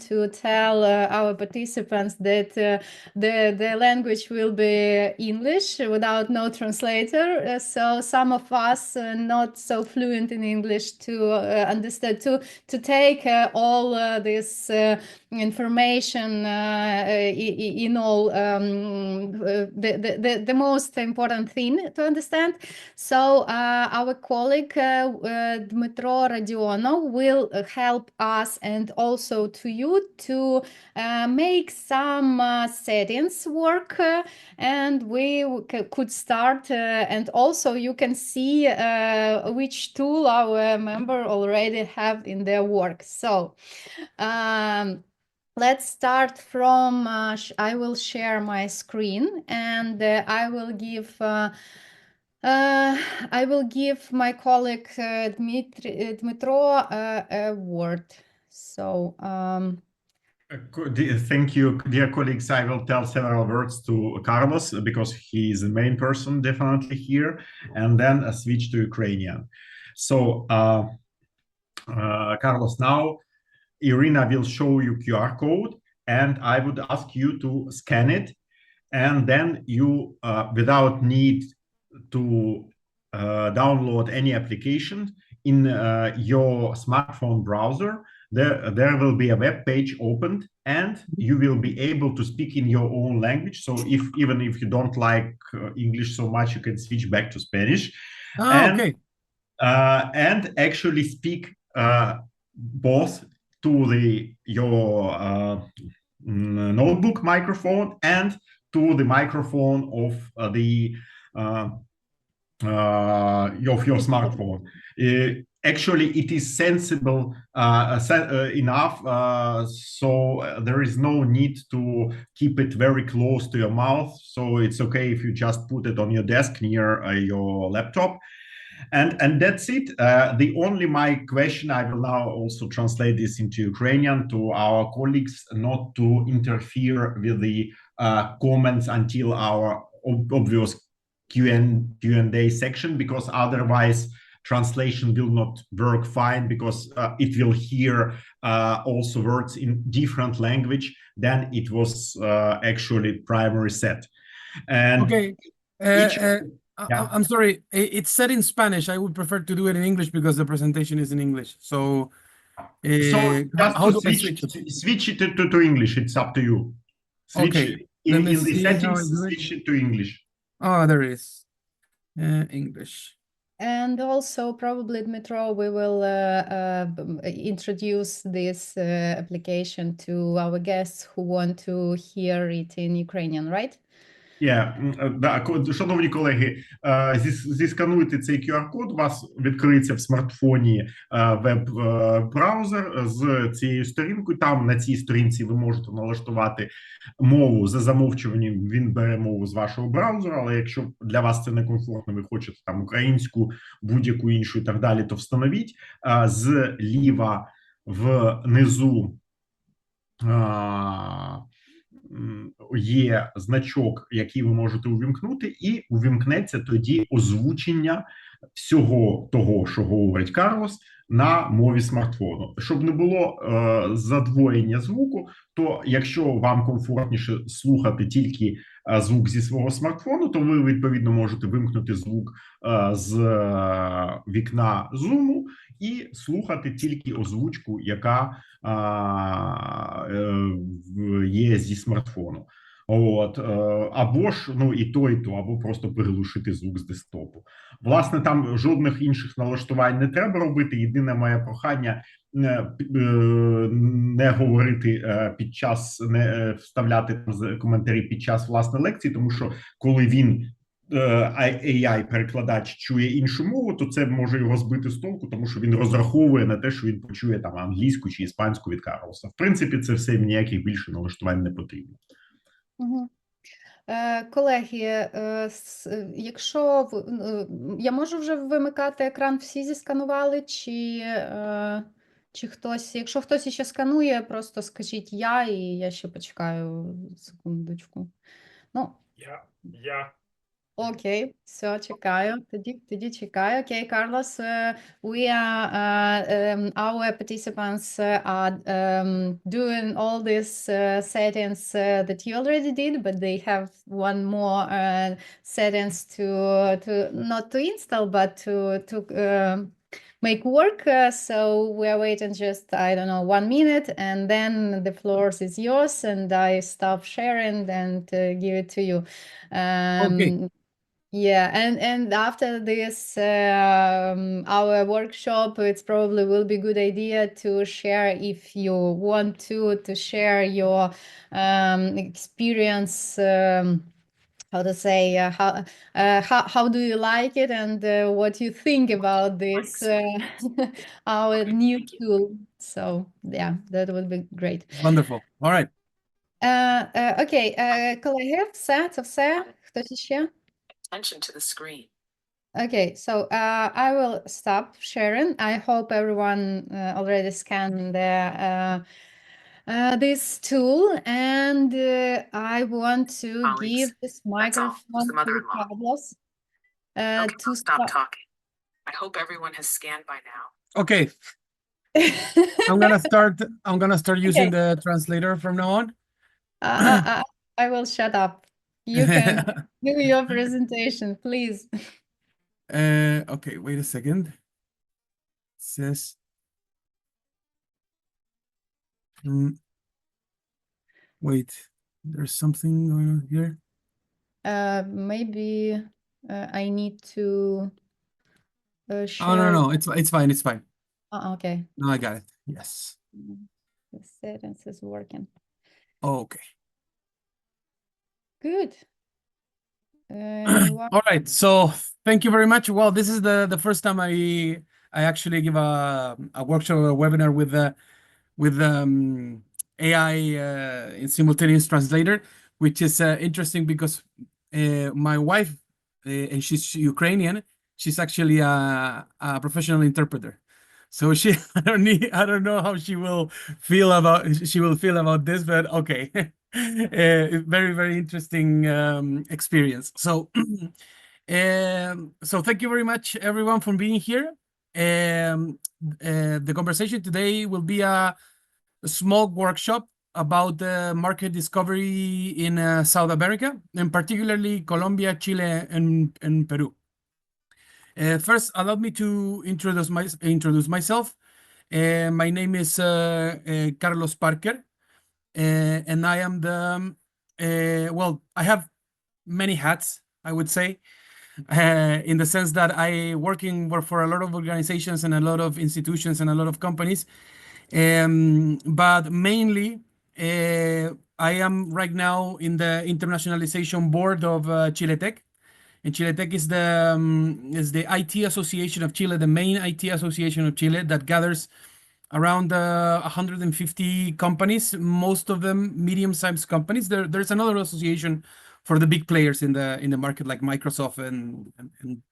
to tell our participants that the language will be English without no translator. So some of us not so fluent in English to understand, to take all this information in all the most important thing to understand. So our colleague Dmitro Radionov will help us and also to you to make some settings work, and we could start and also you can see which tool our member already have in their work. So let's start from, I will share my screen, and I will give my colleague Dmitro a word. So thank you, dear colleagues. I will tell several words to Carlos because he is the main person definitely here, and then a switch to Ukrainian. So Carlos, now Irina will show you QR code, and I would ask you to scan it, and then you, without need to download any application, in your smartphone browser, there will be a web page opened, and you will be able to speak in your own language. So even if you don't like English so much, you can switch back to Spanish. Okay. And actually speak both to your notebook microphone and to the microphone of your smartphone. Actually, it is sensible enough, so there is no need to keep it very close to your mouth. So it's okay if you just put it on your desk near your laptop. And that's it. The only my question, I will now also translate this into Ukrainian to our colleagues, not to interfere with the comments until our obvious Q&A section, because otherwise translation will not work fine, because it will hear also words in different language than it was actually primary set. And okay. Yeah. I'm sorry, it's set in Spanish. I would prefer to do it in English because the presentation is in English. So how do I switch it to English? It's up to you. Switch okay. in the settings, switch it to English. Oh, there is English. And also probably, Dmitro, we will introduce this application to our guests who want to hear it in Ukrainian, right? Шановні колеги, зіскануйте цей QR-код, у вас відкриється в смартфоні веб-браузер з цією сторінкою. Там на цій сторінці ви можете налаштувати мову за замовчуванням, він бере мову з вашого браузера, але якщо для вас це некомфортно, ви хочете там українську, будь-яку іншу і так далі, то встановіть. Зліва внизу є значок, який ви можете увімкнути, і увімкнеться тоді озвучення всього того, що говорить Карлос, на мові смартфону. Щоб не було задвоєння звуку, то якщо вам комфортніше слухати тільки звук зі свого смартфону, то ви, відповідно, можете вимкнути звук з вікна Zoom і слухати тільки озвучку, яка є зі смартфону. От, або ж, ну, і то, або просто переглушити звук з десктопу. Власне, там жодних інших налаштувань не треба робити. Єдине моє прохання не говорити під час, не вставляти коментарі під час власної лекції, тому що коли він AI-перекладач чує іншу мову, то це може його збити з толку, тому що він розраховує на те, що він почує там англійську чи іспанську від Карлоса. В принципі, це все, ніяких більше налаштувань не потрібно. Угу. Колеги, якщо я можу вже вимикати екран, всі зісканували, чи хтось, якщо хтось ще сканує, просто скажіть я, і я ще почекаю секундочку. Ну, я. Окей, все, чекаю. Тоді чекаю. Окей, Carlos, we are, our participants are doing all these settings that you already did, but they have one more settings to not to install, but to make work. So we are waiting just, I don't know, 1 minute, and then the floor is yours, and I stop sharing and give it to you. Okay. Yeah, and after this our workshop, it's probably will be good idea to share, if you want to share your experience, how to say, how do you like it, and what you think about this our new tool. So yeah, that would be great. Wonderful. All right. Окей, колеги, все, це все. Хтось іще? Attention to the screen. Okay, so I will stop sharing. I hope everyone already scanned this tool, and I want to Colleagues, give this all. Who's microphone the to mother-in-law? Carlos. Okay, To I'll stop talking. I hope everyone has scanned by now. Okay. I'm gonna start using the translator from now on. I will shut up. You can do your presentation, please. Okay, wait a second. It says wait, there's something going on here. Maybe I need to share. Oh no, it's fine, it's fine. Okay. No, I got it. Yes. The settings is working. Okay. Good. All right. So thank you very much. Well, this is the first time I actually give a workshop or a webinar with AI in simultaneous translator, which is interesting because my wife, and she's Ukrainian, she's actually a professional interpreter. So I don't know how she will feel about this, but okay. Very, very interesting experience. So so thank you very much everyone for being here. The conversation today will be a small workshop about the market discovery in South America, and particularly Colombia, Chile, and Peru. First, allow me to introduce myself. My name is Carlos Parker, and I am well, I have many hats, I would say, in the sense that I work for a lot of organizations and a lot of institutions and a lot of companies. But mainly, I am right now in the internationalization board of ChileTech. And ChileTech is the IT-asociation of Chile, the main IT-asociation of Chile that gathers around 150 companies, most of them medium-sized companies. There's another association for the big players in the market, like Microsoft and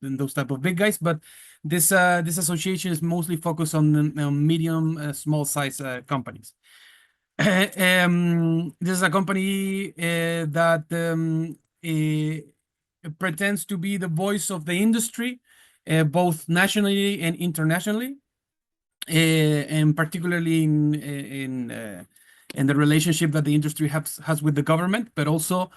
those type of big guys. But this association is mostly focused on medium, small size companies. This is a company that pretends to be the voice of the industry, both nationally and internationally, and particularly in the relationship that the industry has with the government, but also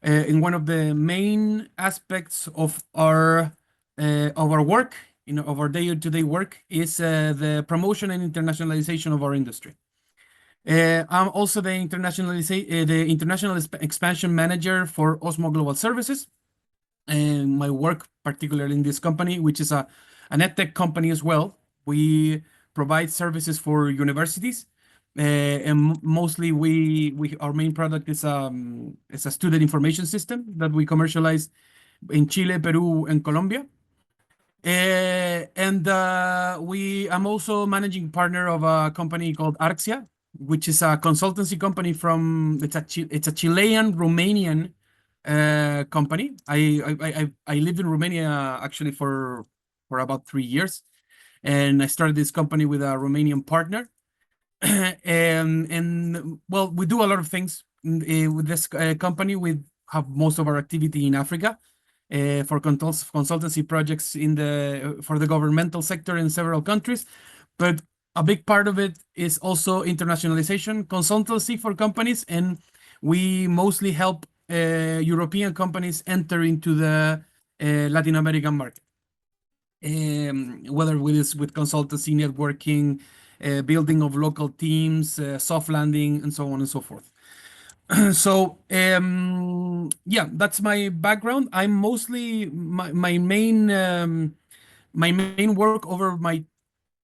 in one of the main aspects of our work, of our day-to-day work, is the promotion and internationalization of our industry. I'm also the international expansion manager for Osmo Global Services, and my work, particularly in this company, which is an EdTech company as well. We provide services for universities, and mostly our main product is a student information system that we commercialize in Chile, Peru, and Colombia. I'm also managing partner of a company called Arxia, which is a consultancy company it's a Chilean Romanian company. I lived in Romania actually for about 3 years, and I started this company with a Romanian partner. and well, we do a lot of things with this company. We have most of our activity in Africa, for consultancy projects for the governmental sector in several countries. But a big part of it is also internationalization consultancy for companies, and we mostly help European companies enter into the Latin American market. Whether with consultancy, networking, building of local teams, soft landing, and so on and so forth. So yeah, that's my background. I'm mostly my main work over my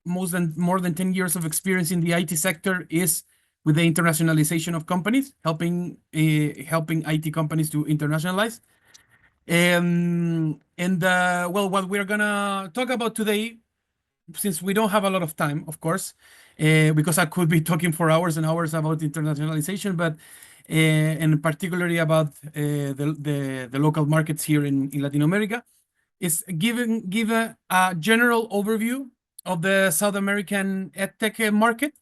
more than 10 years of experience in the IT sector is with the internationalization of companies, helping IT companies to internationalize. Well, what we're gonna talk about today, since we don't have a lot of time, of course, because I could be talking for hours and hours about internationalization, but and particularly about the local markets here in Latin America, is give a general overview of the South American EdTech market,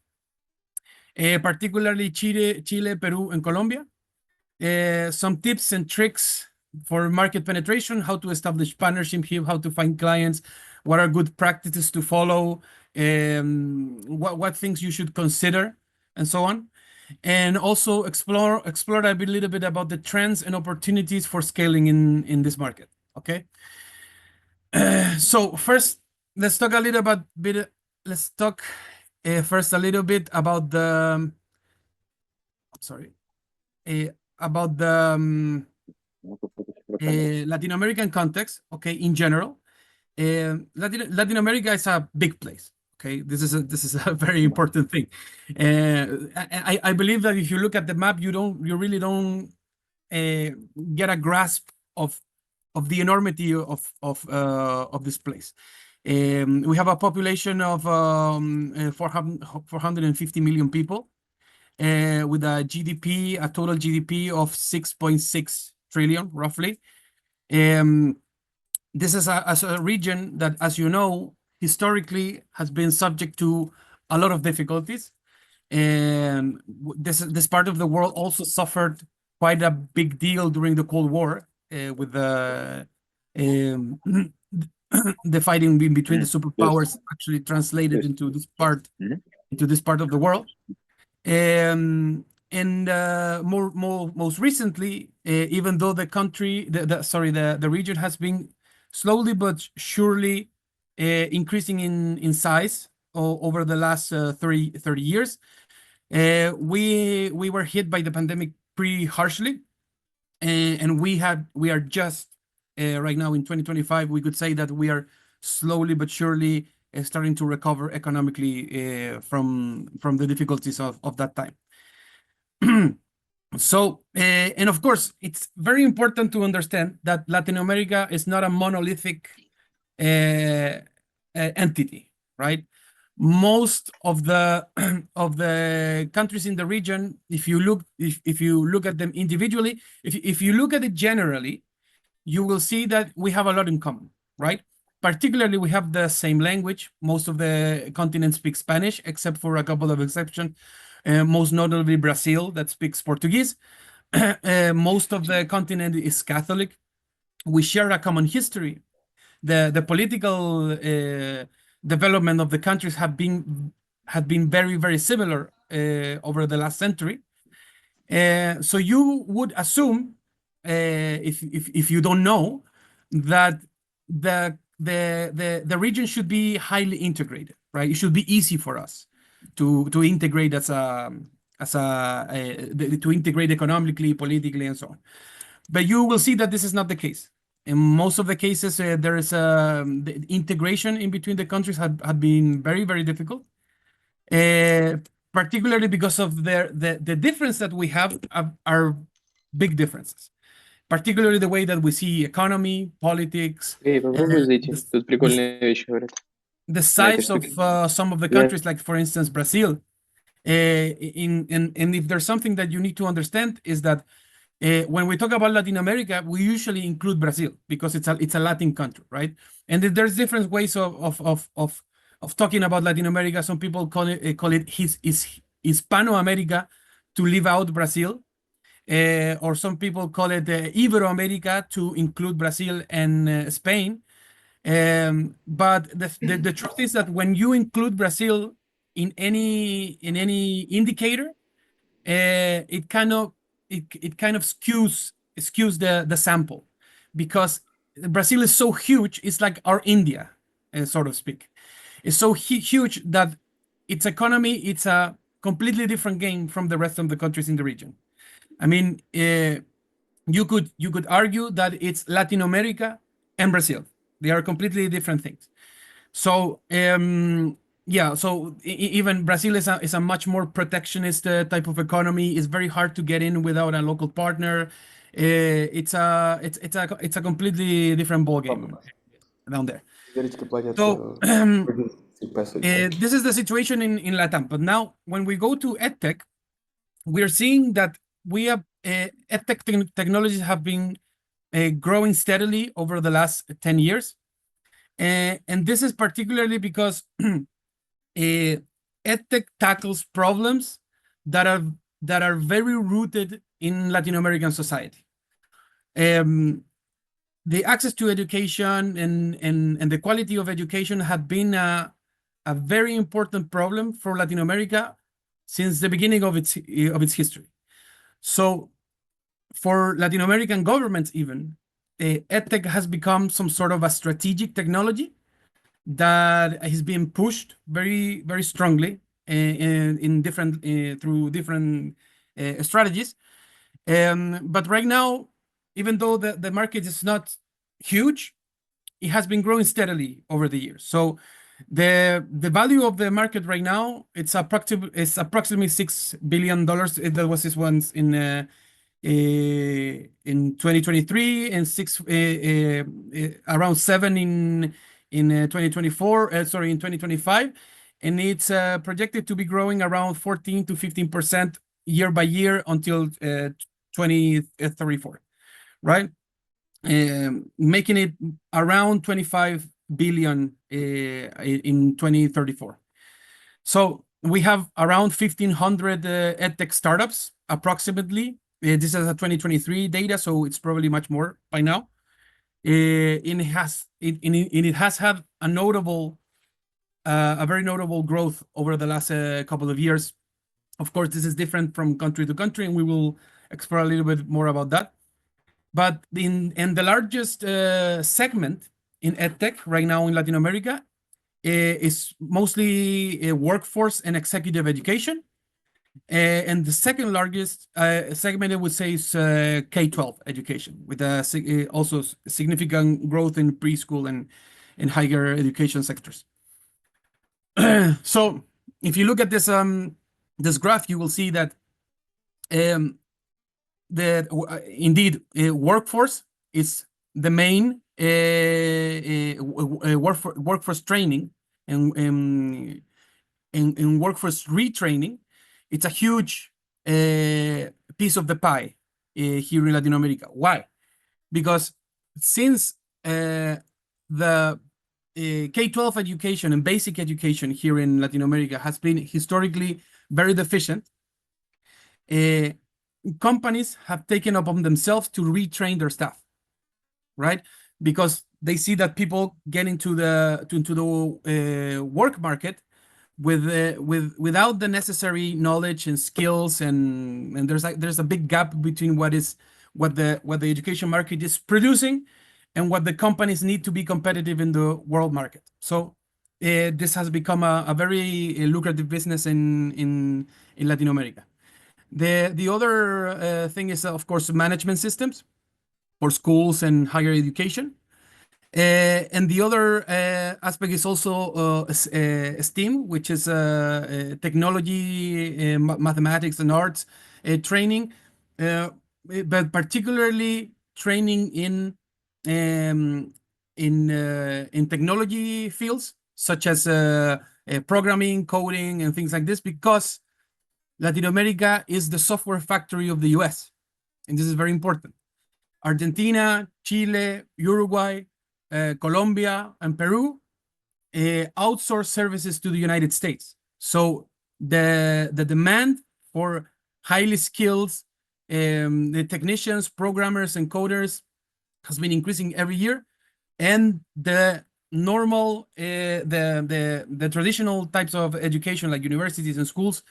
particularly Chile, Peru, and Colombia. Some tips and tricks for market penetration, how to establish partnership here, how to find clients, what are good practices to follow, what things you should consider, and so on. And also explore a little bit about the trends and opportunities for scaling in this market. Okay. So first, let's talk a little bit. Let's talk first a little bit about the. Sorry, about the Latin American context. Okay, in general, Latin America is a big place. Okay, this is a very important thing. I believe that if you look at the map, you really don't get a grasp of the enormity of this place. We have a population of 450 million people, with a total GDP of 6.6 trillion, roughly. This is a region that, as you know, historically has been subject to a lot of difficulties. And this part of the world also suffered quite a big deal during the Cold War, with the fighting between the superpowers actually translated into this part of the world. Most recently, even though the region has been slowly but surely increasing in size over the last 30 years, we were hit by the pandemic pretty harshly, and we are just right now in 2025, we could say that we are slowly but surely starting to recover economically from the difficulties of that time. So, and of course, it's very important to understand that Latin America is not a monolithic entity, right? Most of the countries in the region, if you look at them individually, if you look at it generally, you will see that we have a lot in common, right? Particularly, we have the same language. Most of the continent speaks Spanish, except for a couple of exceptions. Most notably Brazil, that speaks Portuguese. Most of the continent is Catholic. We share a common history. The political development of the countries had been very, very similar over the last century. So you would assume, if you don't know, that the region should be highly integrated, right? It should be easy for us to integrate to integrate economically, politically, and so on. But you will see that this is not the case. In most of the cases, there is the integration in between the countries had been very, very difficult, particularly because of the difference that we have are big differences. Particularly the way that we see economy, politics, the size of some of the countries, like for instance Brazil. And if there's something that you need to understand is that when we talk about Latin America, we usually include Brazil because it's a Latin country, right? And there's different ways of talking about Latin America. Some people call it Hispano America to leave out Brazil. or some people call it Ibero-America to include Brazil and Spain. But the truth is that when you include Brazil in any indicator, it kind of skews the sample, because Brazil is so huge. It's like our India, so to speak. It's so huge that its economy, it's a completely different game from the rest of the countries in the region. I mean, you could argue that it's Latin America and Brazil. They are completely different things. So yeah, so even Brazil is a much more protectionist type of economy. It's very hard to get in without a local partner. It's a completely different ballgame down there. So this is the situation in Latam. But now, when we go to EdTech, we are seeing that we have EdTech technologies have been growing steadily over the last 10 years. And this is particularly because EdTech tackles problems that are very rooted in Latin American society. The access to education and the quality of education have been a very important problem for Latin America since the beginning of its history. So for Latin American governments even, EdTech has become some sort of a strategic technology that is being pushed very, very strongly in different through different strategies. But right now, even though the market is not huge, it has been growing steadily over the years. So the value of the market right now, it's approximately $6 billion. That was this once in 2023 and around 7 in 2024. Sorry, in 2025, and it's projected to be growing around 14 to 15% year by year until 2034, right? Making it around 25 billion in 2034. So we have around 1,500 EdTech startups approximately. This is a 2023 data, so it's probably much more by now. It has had a very notable growth over the last couple of years. Of course, this is different from country to country, and we will explore a little bit more about that. But in the largest segment in EdTech right now in Latin America is mostly workforce and executive education. And the second largest segment, I would say, is K-12 education, with also significant growth in preschool and higher education sectors. So if you look at this this graph, you will see that indeed workforce is the main workforce training and workforce retraining. It's a huge piece of the pie here in Latin America. Why? Because since the K-12 education and basic education here in Latin America has been historically very deficient, companies have taken upon themselves to retrain their staff, right? Because they see that people get into the work market without the necessary knowledge and skills, and there's a big gap between what the education market is producing and what the companies need to be competitive in the world market. So this has become a very lucrative business in Latin America. The other thing is, of course, management systems for schools and higher education. And the other aspect is also STEAM, which is technology, mathematics, and arts training, but particularly training in technology fields such as programming, coding, and things like this, because Latin America is the software factory of the US, and this is very important. Argentina, Chile, Uruguay, Colombia, and Peru outsource services to the United States. So the demand for highly skilled The technicians, programmers, and coders has been increasing every year, and the normal, the traditional types of education like universities and schools,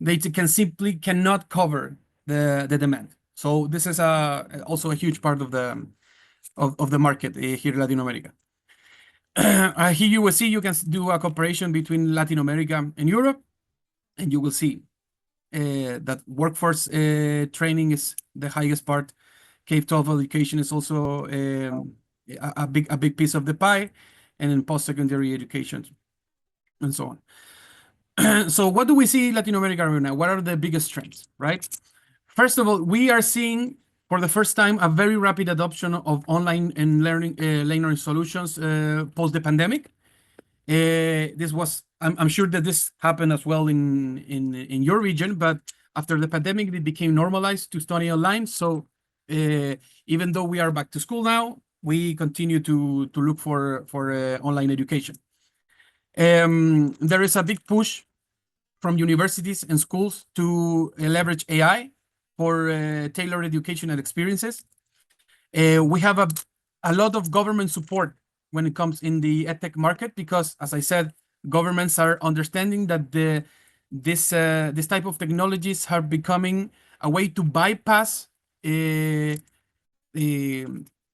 they simply cannot cover the demand. So this is also a huge part of the market here in Latin America. Here you will see, you can do a comparison between Latin America and Europe, and you will see that workforce training is the highest part. K-12 education is also a big piece of the pie, and in post-secondary education, and so on. So what do we see in Latin America right now? What are the biggest trends, right? First of all, we are seeing for the first time a very rapid adoption of online and learning solutions post the pandemic. This was, I'm sure that this happened as well in your region, but after the pandemic, it became normalized to study online. So even though we are back to school now, we continue to look for online education. There is a big push from universities and schools to leverage AI for tailored educational experiences. We have a lot of government support when it comes in the EdTech market, because, as I said, governments are understanding that this type of technologies are becoming a way to bypass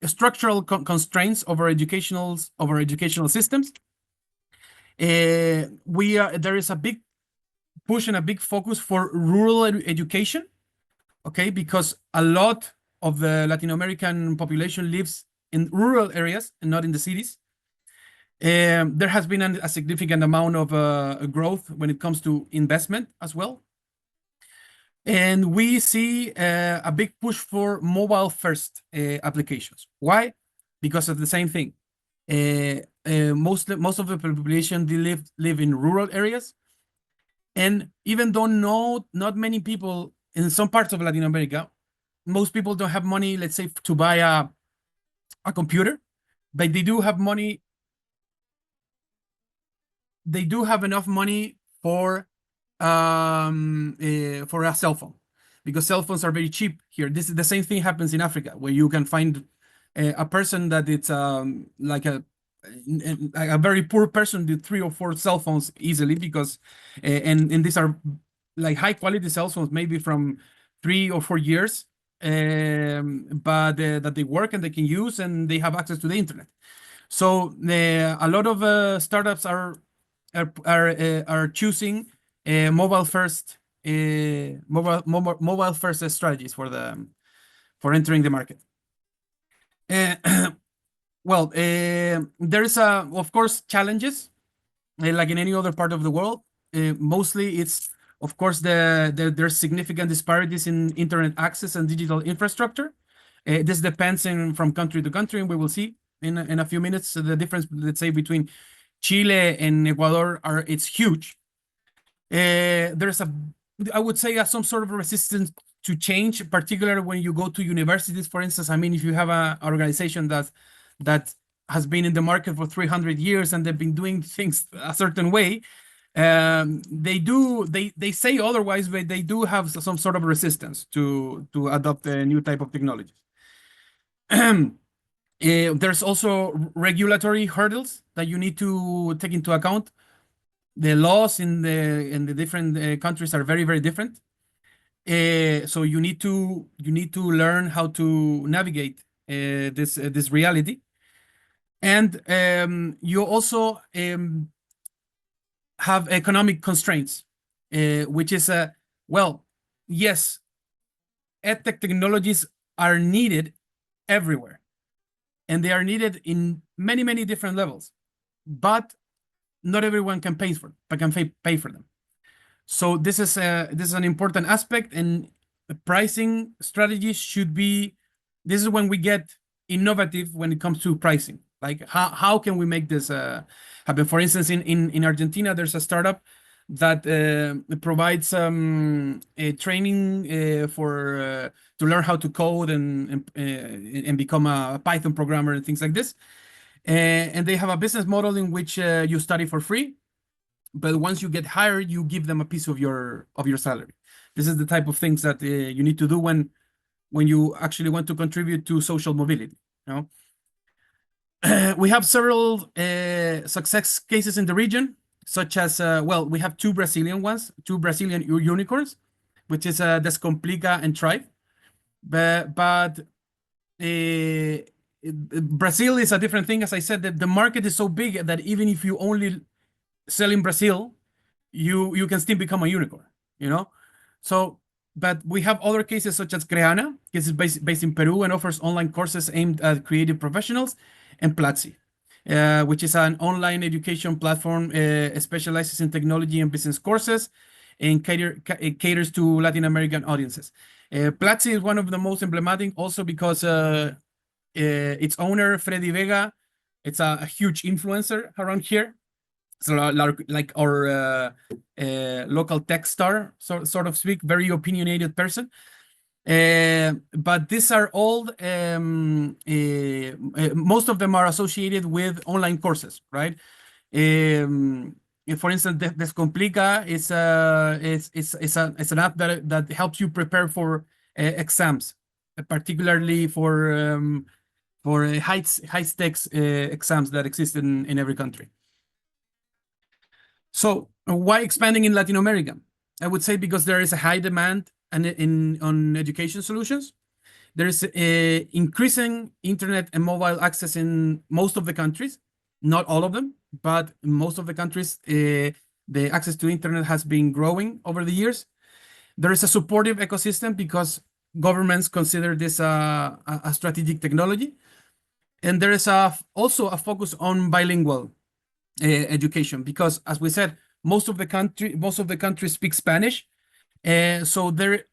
structural constraints over educational systems. There is a big push and a big focus for rural education, okay, because a lot of the Latin American population lives in rural areas and not in the cities. There has been a significant amount of growth when it comes to investment as well. And we see a big push for mobile-first applications. Why? Because of the same thing. Most of the population, they live in rural areas. And even though not many people in some parts of Latin America, most people don't have money, let's say, to buy a computer, but they do have money. They do have enough money for a cell phone, because cell phones are very cheap here. This is the same thing happens in Africa, where you can find a person that it's like a very poor person with 3 or 4 cell phones easily, because and these are like high quality cell phones, maybe from 3 or 4 years, but that they work and they can use, and they have access to the internet. So a lot of startups are choosing mobile first strategies for entering the market. Well, there is of course challenges, like in any other part of the world. Mostly it's, of course, there's significant disparities in internet access and digital infrastructure. This depends from country to country, and we will see in a few minutes the difference, let's say, between Chile and Ecuador it's huge. There's I would say some sort of resistance to change, particularly when you go to universities, for instance. I mean, if you have an organization that has been in the market for 300 years and they've been doing things a certain way, they say otherwise, but they do have some sort of resistance to adopt a new type of technologies. There's also regulatory hurdles that you need to take into account. The laws in the different countries are very, very different. So you need to learn how to navigate this reality. And you also have economic constraints, which is well, yes, EdTech technologies are needed everywhere, and they are needed in many, many different levels, but not everyone can pay for them. So this is an important aspect, and the pricing strategies should be. This is when we get innovative when it comes to pricing. Like how can we make this happen? For instance, in Argentina, there's a startup that provides a training to learn how to code and become a Python programmer and things like this. And they have a business model in which you study for free, but once you get hired, you give them a piece of your salary. This is the type of things that you need to do when when you actually want to contribute to social mobility. You know? We have several success cases in the region, such as, well, we have two Brazilian ones, two Brazilian unicorns, which is Descomplica and Thrive. But Brazil is a different thing. As I said, the market is so big that even if you only sell in Brazil, you can still become a unicorn, you know? So, but we have other cases such as Creana, which is based in Peru and offers online courses aimed at creative professionals, and Platzi, which is an online education platform, specializes in technology and business courses and caters to Latin American audiences. Platzi is one of the most emblematic also because its owner, Freddy Vega, it's a huge influencer around here. So like our local tech star, sort of speak, very opinionated person. But these are all, most of them are associated with online courses, right? For instance, Descomplica is an app that helps you prepare for exams, particularly for high-stakes exams that exist in every country. So why expanding in Latin America? I would say because there is a high demand on education solutions. There is increasing internet and mobile access in most of the countries, not all of them, but in most of the countries, the access to internet has been growing over the years. There is a supportive ecosystem because governments consider this a strategic technology. And there is also a focus on bilingual education because, as we said, most of the countries speak Spanish. So there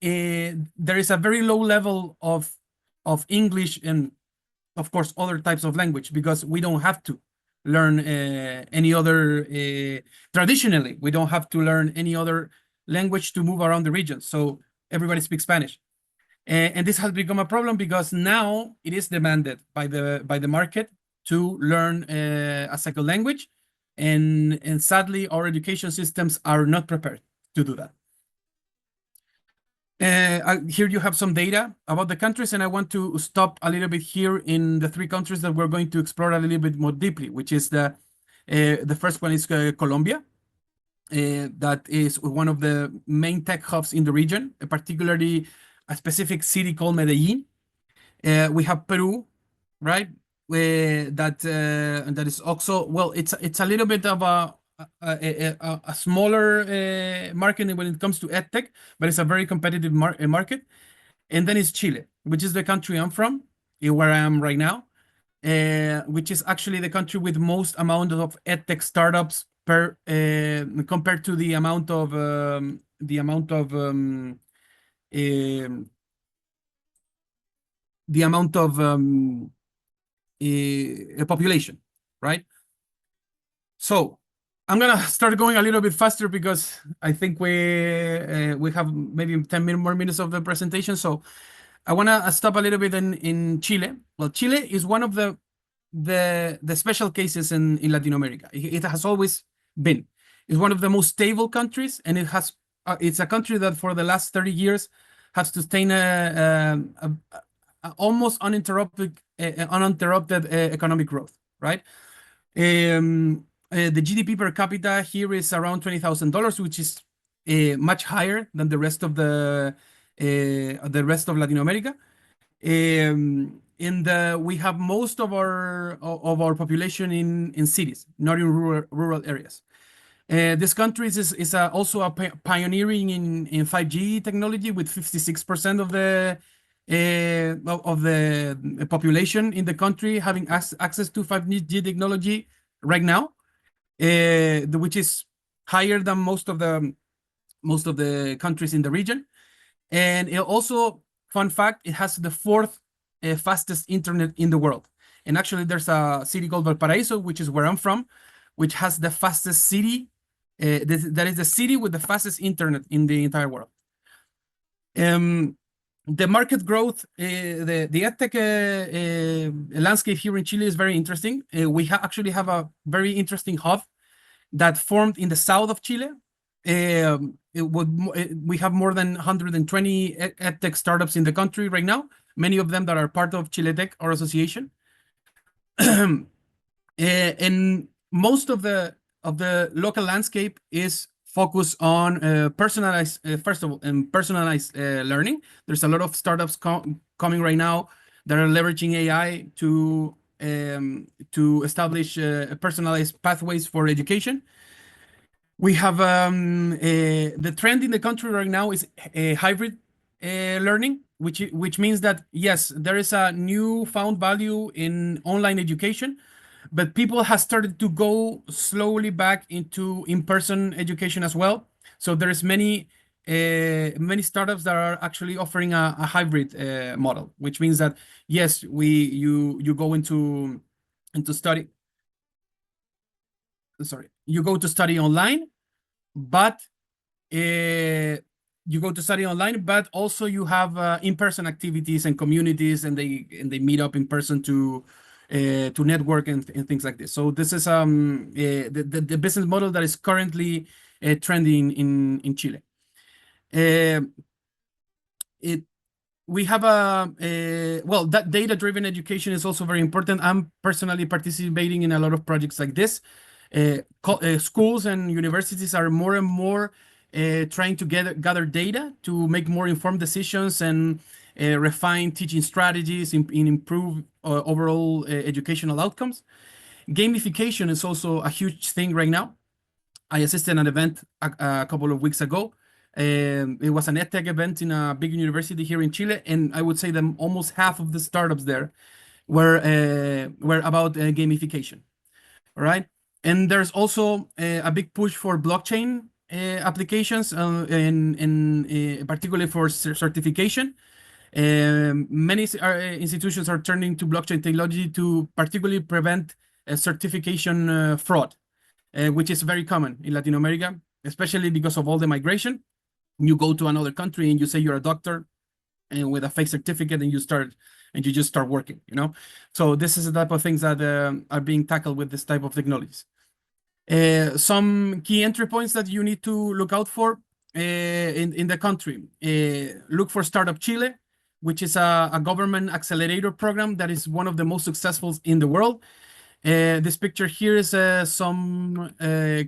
is a very low level of English and, of course, other types of language because we don't have to learn any other, traditionally, we don't have to learn any other language to move around the region. So everybody speaks Spanish. And this has become a problem because now it is demanded by the market to learn a second language. And sadly, our education systems are not prepared to do that. Here you have some data about the countries, and I want to stop a little bit here in the three countries that we're going to explore a little bit more deeply, which is the first one is Colombia. That is one of the main tech hubs in the region, particularly a specific city called Medellin. We have Peru, right? That is also, well, it's a little bit of a smaller market when it comes to EdTech, but it's a very competitive market. And then it's Chile, which is the country I'm from, where I am right now, which is actually the country with most amount of EdTech startups per compared to the amount of population, right? So I'm gonna start going a little bit faster because I think we have maybe 10 more minutes of the presentation. So I wanna stop a little bit in Chile. Well, Chile is one of the special cases in Latin America. It has always been. It's one of the most stable countries, and it's a country that for the last 30 years has sustained almost uninterrupted economic growth, right? The GDP per capita here is around $20,000, which is much higher than the rest of Latin America. We have most of our population in cities, not in rural areas. This country is also a pioneering in 5G technology, with 56% of the population in the country having access to 5G technology right now, which is higher than most of the countries in the region. And it also, fun fact, it has the fourth fastest internet in the world. And actually, there's a city called Valparaiso, which is where I'm from, which has the fastest city. That is the city with the fastest internet in the entire world. The market growth, the EdTech landscape here in Chile is very interesting. We actually have a very interesting hub that formed in the south of Chile, we have more than 120 EdTech startups in the country right now, many of them that are part of Chiletech, our association. And most of the local landscape is focused on personalized, first of all, personalized learning. There's a lot of startups coming right now that are leveraging AI to establish personalized pathways for education. We have the trend in the country right now is hybrid learning, which means that yes, there is a newfound value in online education, but people have started to go slowly back into in-person education as well. So there's many startups that are actually offering a hybrid model, which means that yes, you go into study. Sorry, you go to study online, but also you have in-person activities and communities, and they meet up in person to network and things like this. So this is the business model that is currently trending in Chile. We have that data-driven education is also very important. I'm personally participating in a lot of projects like this. Schools and universities are more and more trying to gather data to make more informed decisions and refine teaching strategies and improve overall educational outcomes. Gamification is also a huge thing right now. I assisted an event a couple of weeks ago. It was an EdTech event in a big university here in Chile, and I would say that almost half of the startups there were about gamification. All right. And there's also a big push for blockchain applications, and particularly for certification. Many institutions are turning to blockchain technology to particularly prevent certification fraud, which is very common in Latin America, especially because of all the migration. You go to another country and you say you're a doctor, and with a fake certificate, and you just start working, you know? So this is the type of things that are being tackled with this type of technologies. Some key entry points that you need to look out for in the country. Look for Startup Chile, which is a government accelerator program that is one of the most successful in the world. This picture here is some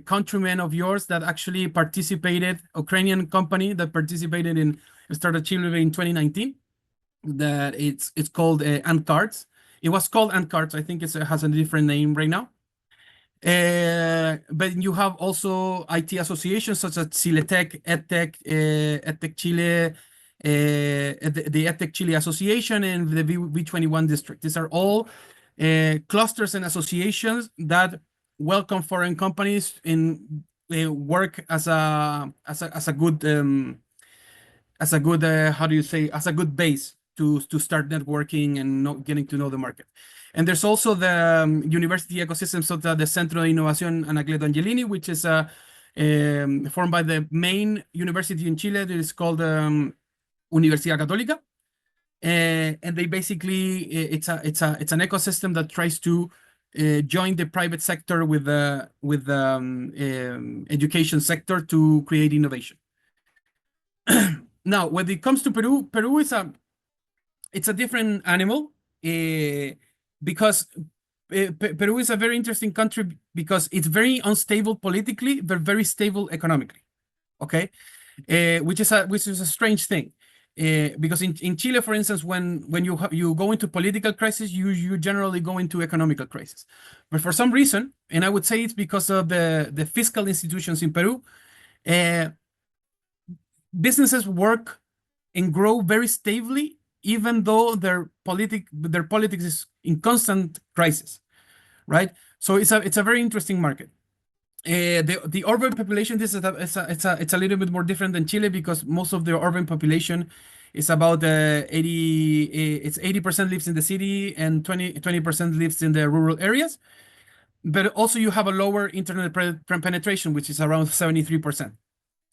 countrymen of yours that actually participated, Ukrainian company that participated in Startup Chile in 2019. That it's called Ant-Cards. It was called Ant-Cards. I think it has a different name right now. But you have also IT associations such as Chiletech, EdTech, EdTech Chile, the EdTech Chile Association, and the V21 district. These are all clusters and associations that welcome foreign companies and work as a good base to start networking and getting to know the market. And there's also the university ecosystem, so the Centro de Innovación Anacleto Angelini, which is formed by the main university in Chile that is called Universidad Católica. And they basically, it's an ecosystem that tries to join the private sector with the education sector to create innovation. Now, when it comes to Peru, Peru is a different animal. Because Peru is a very interesting country because it's very unstable politically, but very stable economically. Okay, which is a strange thing, because in Chile, for instance, when you go into political crisis, you generally go into economical crisis. But for some reason, and I would say it's because of the fiscal institutions in Peru, businesses work and grow very stably, even though their politics is in constant crisis, right? So it's a very interesting market. The urban population, it's a little bit more different than Chile, because most of the urban population is about 80% lives in the city and 20% lives in the rural areas. But also you have a lower internet penetration, which is around 73%.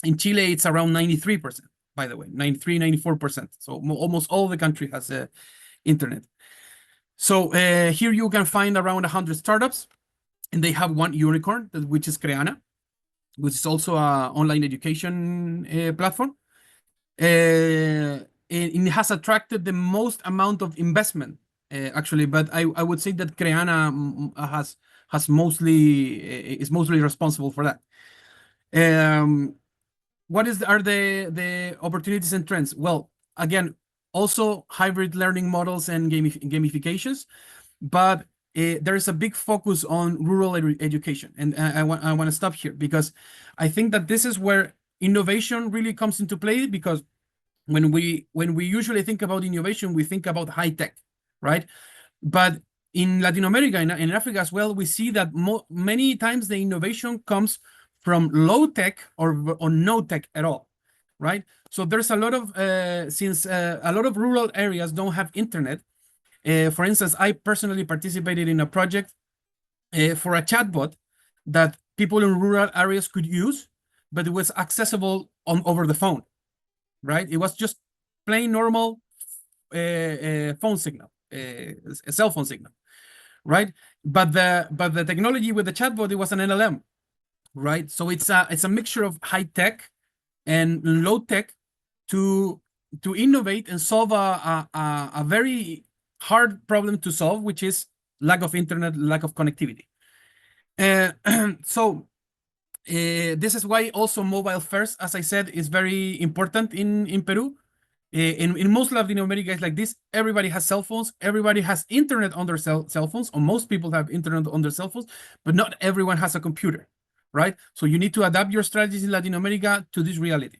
In Chile, it's around 93%. By the way, 94%. So almost all the country has internet. So here you can find around 100 startups, and they have one unicorn, which is Creana. which is also an online education platform. It has attracted the most amount of investment, actually, but I would say that Creana is mostly responsible for that. What are the opportunities and trends? Well, again, also hybrid learning models and gamifications, but there is a big focus on rural education. And I want to stop here because I think that this is where innovation really comes into play, because when we usually think about innovation, we think about high tech, right? But in Latin America and in Africa as well, we see that many times the innovation comes from low tech or no tech at all, right? So there's a lot of since a lot of rural areas don't have internet. For instance, I personally participated in a project for a chatbot that people in rural areas could use, but it was accessible over the phone, right? It was just plain normal phone signal, a cell phone signal, right? But the technology with the chatbot, it was an LLM, right? So it's a mixture of high tech and low tech to innovate and solve a very hard problem to solve, which is lack of internet, lack of connectivity. So this is why also mobile first, as I said, is very important in Peru. In most Latin America, it's like this. Everybody has cell phones. Everybody has internet on their cell phones, or most people have internet on their cell phones, but not everyone has a computer, right? So you need to adapt your strategies in Latin America to this reality.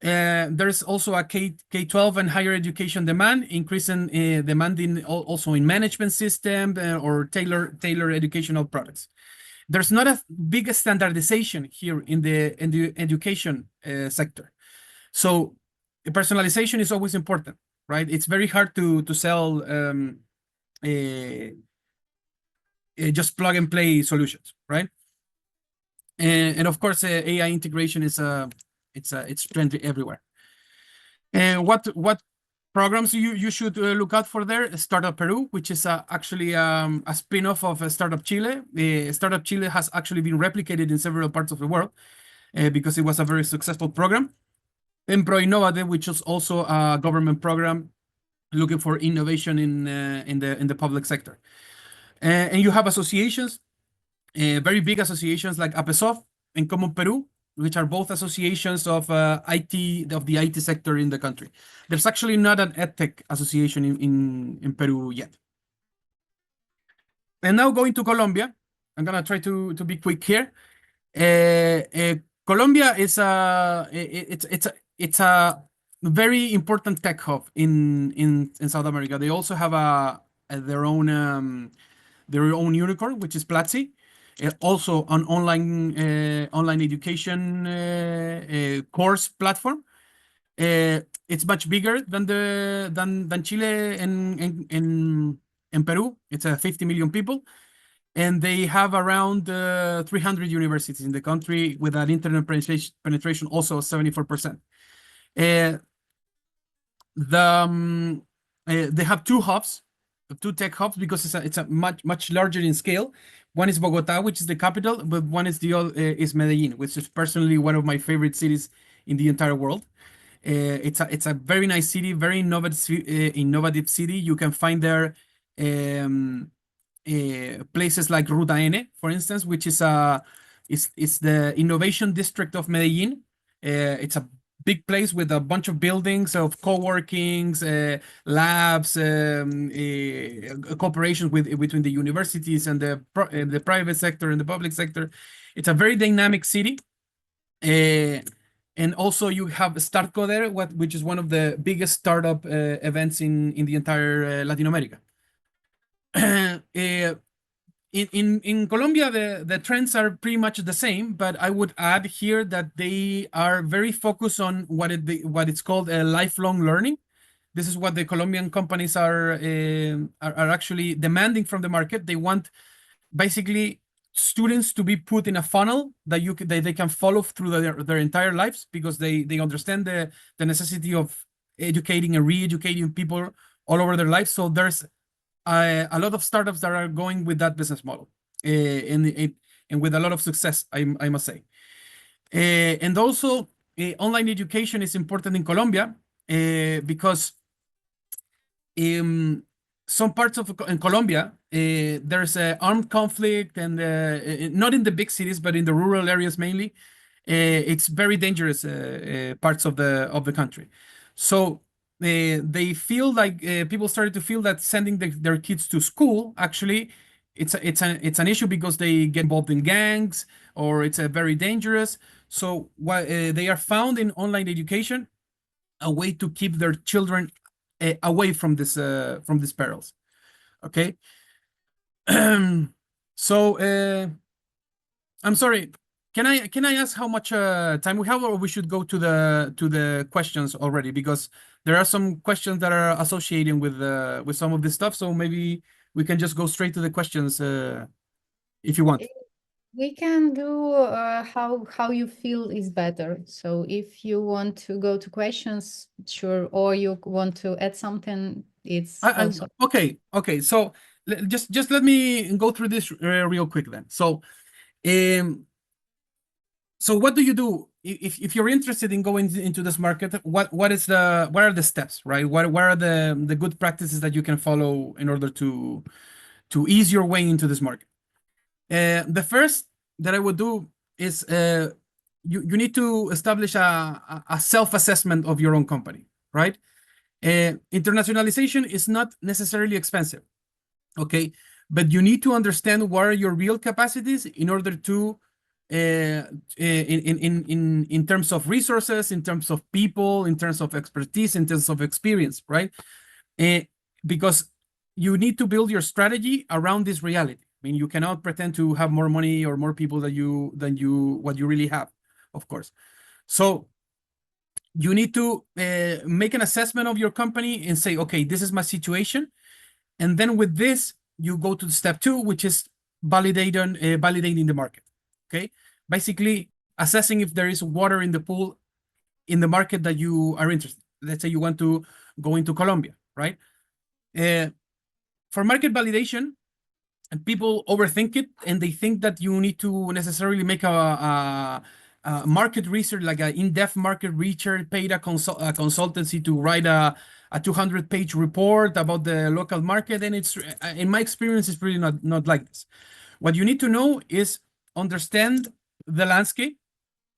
There's also a K-12 and higher education demand, increasing demand also in management system or tailor educational products. There's not a big standardization here in the education sector. So personalization is always important, right? It's very hard to sell just plug and play solutions, right? And of course, AI integration is it's trendy everywhere. And what programs you should look out for there? Startup Peru, which is actually a spin-off of Startup Chile. Startup Chile has actually been replicated in several parts of the world because it was a very successful program. And ProInnovate, which is also a government program looking for innovation in the public sector. And you have associations, very big associations like APESOF and Common Peru, which are both associations of the IT sector in the country. There's actually not an EdTech association in Peru yet. And now going to Colombia, I'm gonna try to be quick here. Colombia is it's a very important tech hub in South America. They also have their own unicorn, which is Platzi. Also an online education course platform. It's much bigger than Chile and Peru. It's 50 million people, and they have around 300 universities in the country with an internet penetration also 74%. They have two hubs, two tech hubs, because it's a much larger in scale. One is Bogota, which is the capital, but one is is Medellin, which is personally one of my favorite cities in the entire world. It's a very nice city, very innovative city. You can find there places like Ruta N, for instance, which is the innovation district of Medellin. It's a big place with a bunch of buildings of co-workings, labs, cooperation between the universities and the private sector and the public sector. It's a very dynamic city. And also you have Startco there, which is one of the biggest startup events in the entire Latin America. In Colombia, the trends are pretty much the same, but I would add here that they are very focused on what it's called a lifelong learning. This is what the Colombian companies are actually demanding from the market. They want basically students to be put in a funnel that they can follow through their entire lives, because they understand the necessity of educating and re-educating people all over their lives. So there's a lot of startups that are going with that business model, and with a lot of success, I must say. And also, online education is important in Colombia because in some parts of in Colombia, there's an armed conflict, and not in the big cities, but in the rural areas mainly. It's very dangerous parts of the country. So they feel like people started to feel that sending their kids to school actually it's an issue because they get involved in gangs, or it's very dangerous. So they are found in online education a way to keep their children away from these perils. Okay. So I'm sorry. Can I ask how much time we have, or we should go to the questions already, because there are some questions that are associated with some of this stuff. So maybe we can just go straight to the questions if you want. We can do how you feel is better. So if you want to go to questions, sure, or you want to add something, it's also okay. So just let me go through this real quick then. So so what do you do if you're interested in going into this market? What are the steps, right? What are the good practices that you can follow in order to ease your way into this market? The first that I would do is you need to establish a self-assessment of your own company, right? Internationalization is not necessarily expensive, okay? But you need to understand what are your real capacities in order to, in terms of resources, in terms of people, in terms of expertise, in terms of experience, right? Because you need to build your strategy around this reality. I mean, you cannot pretend to have more money or more people than what you really have, of course. So you need to make an assessment of your company and say, okay, this is my situation. And then with this, you go to step 2, which is validating the market. Okay, basically assessing if there is water in the pool in the market that you are interested. Let's say you want to go into Colombia, right? For market validation, and people overthink it, and they think that you need to necessarily make a market research, like an in-depth market research, paid a consultancy to write a 200-page report about the local market. And it's, in my experience, it's really not like this. What you need to know is understand the landscape,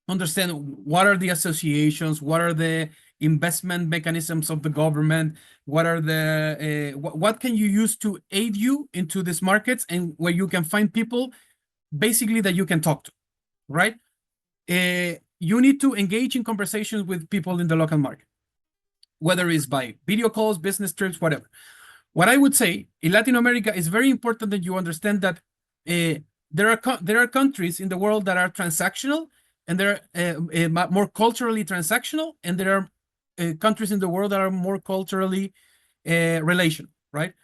understand what are the associations, what are the investment mechanisms of the government, what are the what can you use to aid you into these markets, and where you can find people basically that you can talk to, right? You need to engage in conversations with people in the local market, whether it's by video calls, business trips, whatever. What I would say in Latin America is very important that you understand that there are countries in the world that are transactional, and they're more culturally transactional, and there are countries in the world that are more culturally relational, right?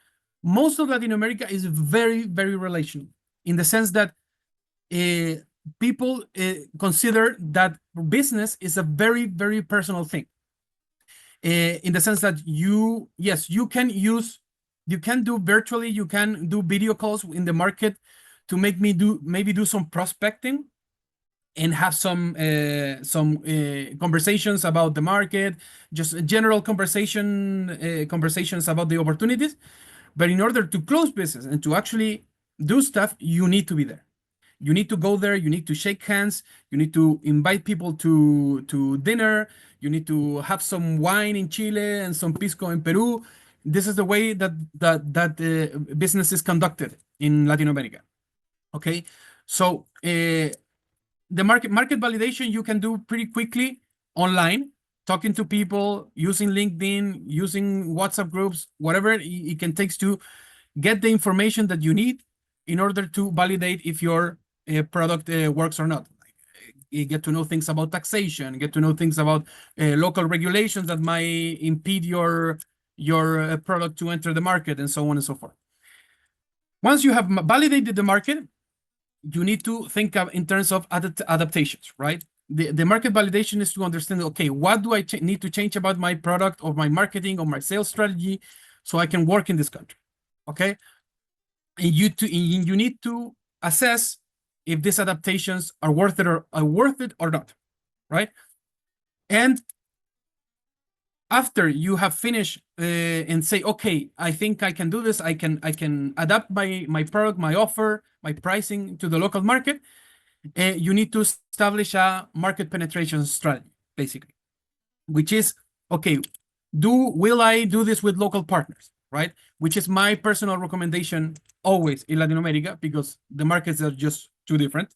Most of Latin America is very, very relational, in the sense that people consider that business is a very, very personal thing. In the sense that you can do virtually, you can do video calls in the market to maybe do some prospecting and have some conversations about the market, just general conversations about the opportunities. But in order to close business and to actually do stuff, you need to be there. You need to go there. You need to shake hands. You need to invite people to dinner. You need to have some wine in Chile and some pisco in Peru. This is the way that business is conducted in Latin America. Okay, so the market validation you can do pretty quickly online, talking to people, using LinkedIn, using WhatsApp groups, whatever it can take to get the information that you need in order to validate if your product works or not. You get to know things about taxation, get to know things about local regulations that might impede your product to enter the market, and so on and so forth. Once you have validated the market, you need to think of in terms of adaptations, right? The market validation is to understand, okay, what do I need to change about my product or my marketing or my sales strategy so I can work in this country, okay? And you need to assess if these adaptations are worth it or not, right? And after you have finished and say, okay, I think I can do this, I can adapt my product, my offer, my pricing to the local market, you need to establish a market penetration strategy, basically, which is, okay, will I do this with local partners, right? Which is my personal recommendation always in Latin America, because the markets are just too different.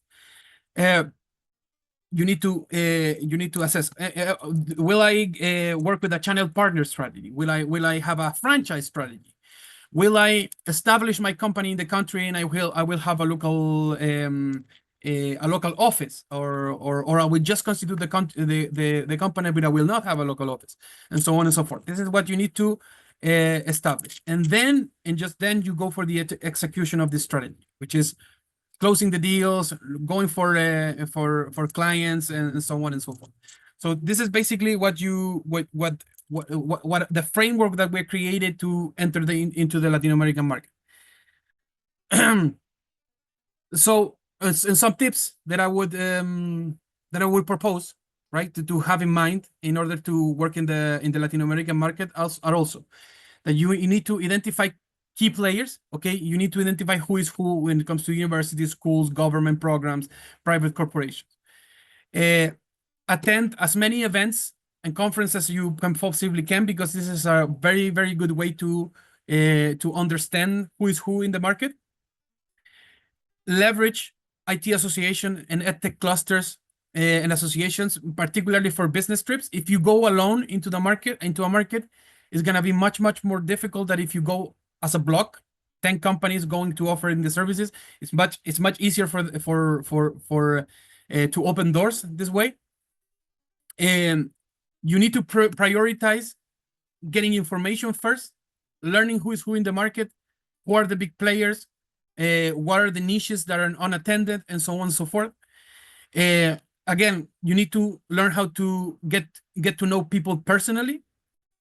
You need to assess, will I work with a channel partner strategy? Will I have a franchise strategy? Will I establish my company in the country and I will have a local office, or I will just constitute the company, but I will not have a local office, and so on and so forth. This is what you need to establish, and just then you go for the execution of this strategy, which is closing the deals, going for clients, and so on and so forth. So this is basically what the framework that we created to enter into the Latin American market. So, and some tips that I would propose, right, to have in mind in order to work in the Latin American market are also that you need to identify key players. Okay, you need to identify who is who when it comes to universities, schools, government programs, private corporations. Attend as many events and conferences as you possibly can, because this is a very, very good way to understand who is who in the market. Leverage IT-association and EdTech clusters and associations, particularly for business trips. If you go alone into a market, it's going to be much, much more difficult than if you go as a block, 10 companies going to offer in the services. It's much easier to open doors this way. And you need to prioritize getting information first, learning who is who in the market, who are the big players, what are the niches that are unattended, and so on and so forth. Again, you need to learn how to get to know people personally,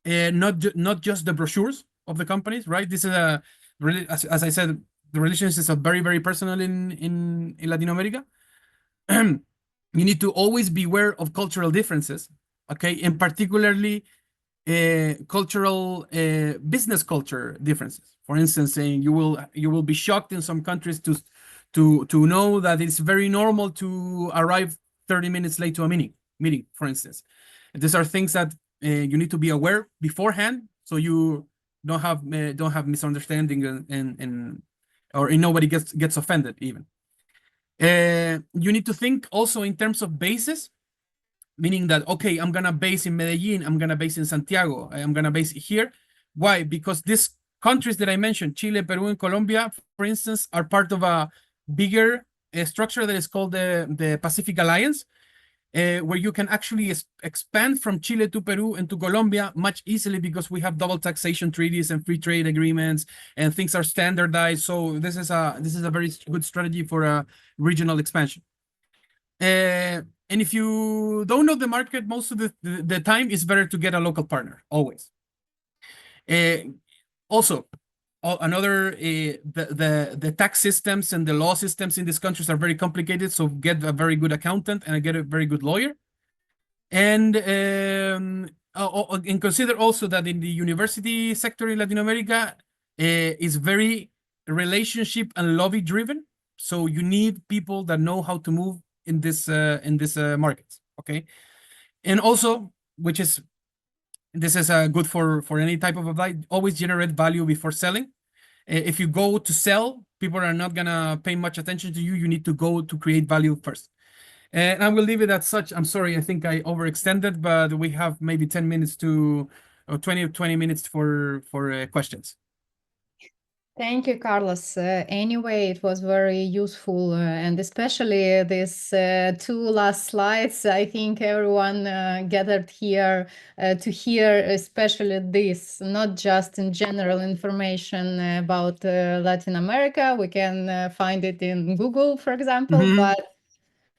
not just the brochures of the companies, right? This is as I said, the relationships are very, very personal in Latin America. You need to always be aware of cultural differences, okay, and particularly cultural business culture differences. For instance, saying you will be shocked in some countries to know that it's very normal to arrive 30 minutes late to a meeting, for instance. These are things that you need to be aware beforehand, so you don't have misunderstanding and nobody gets offended even. You need to think also in terms of bases, meaning that, okay, I'm gonna base in Medellin, I'm gonna base in Santiago, I'm gonna base here. Why? Because these countries that I mentioned, Chile, Peru, and Colombia, for instance, are part of a bigger structure that is called the Pacific Alliance, where you can actually expand from Chile to Peru and to Colombia much easily, because we have double taxation treaties and free trade agreements, and things are standardized. So this is a very good strategy for a regional expansion. And if you don't know the market most of the time, it's better to get a local partner, always. Also, another, the tax systems and the law systems in these countries are very complicated, so get a very good accountant and get a very good lawyer. And consider also that in the university sector in Latin America is very relationship and lobby driven, so you need people that know how to move in this markets, okay? And also, this is good for any type of advice, always generate value before selling. If you go to sell, people are not gonna pay much attention to you. You need to go to create value first. And I will leave it at such. I'm sorry, I think I overextended, but we have maybe 10 minutes or 20 minutes for questions. Thank you, Carlos. Anyway, it was very useful, and especially these two last slides. I think everyone gathered here to hear especially this, not just in general information about Latin America. We can find it in Google, for example, but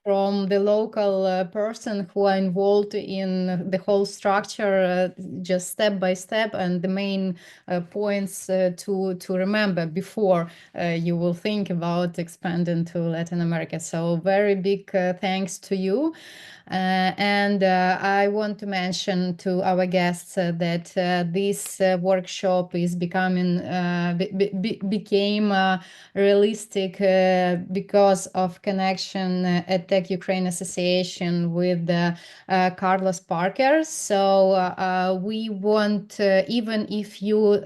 from the local person who are involved in the whole structure, just step by step, and the main points to remember before you will think about expanding to Latin America. So very big thanks to you. And I want to mention to our guests that this workshop is becoming became realistic because of connection EdTech Ukraine Association with Kарлоsa Parkera. So we want, even if you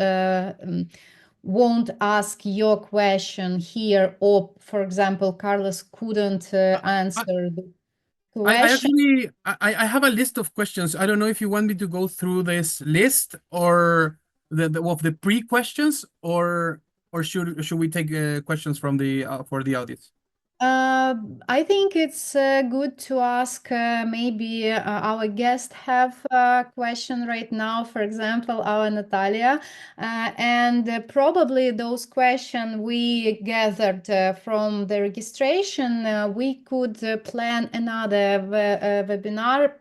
won't ask your question here, or for example, Carlos couldn't answer the question. I have a list of questions. I don't know if you want me to go through this list or of the pre-questions, or should we take questions from the for the audience? I think it's good to ask, maybe our guests have a question right now, for example, our Natalia, and probably those questions we gathered from the registration, we could plan another webinar,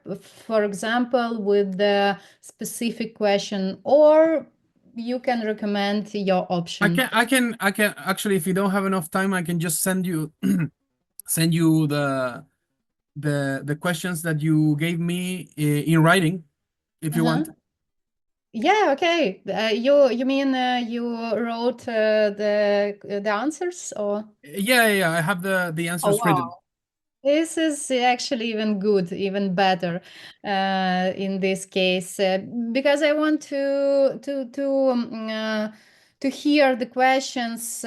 for example, with the specific question, or you can recommend your option. I can actually, if you don't have enough time, I can just send you the questions that you gave me in writing, if you want. Yeah, okay. You mean you wrote the answers, or? Yeah, I have the answers written. This is actually even good, even better in this case, because I want to hear the questions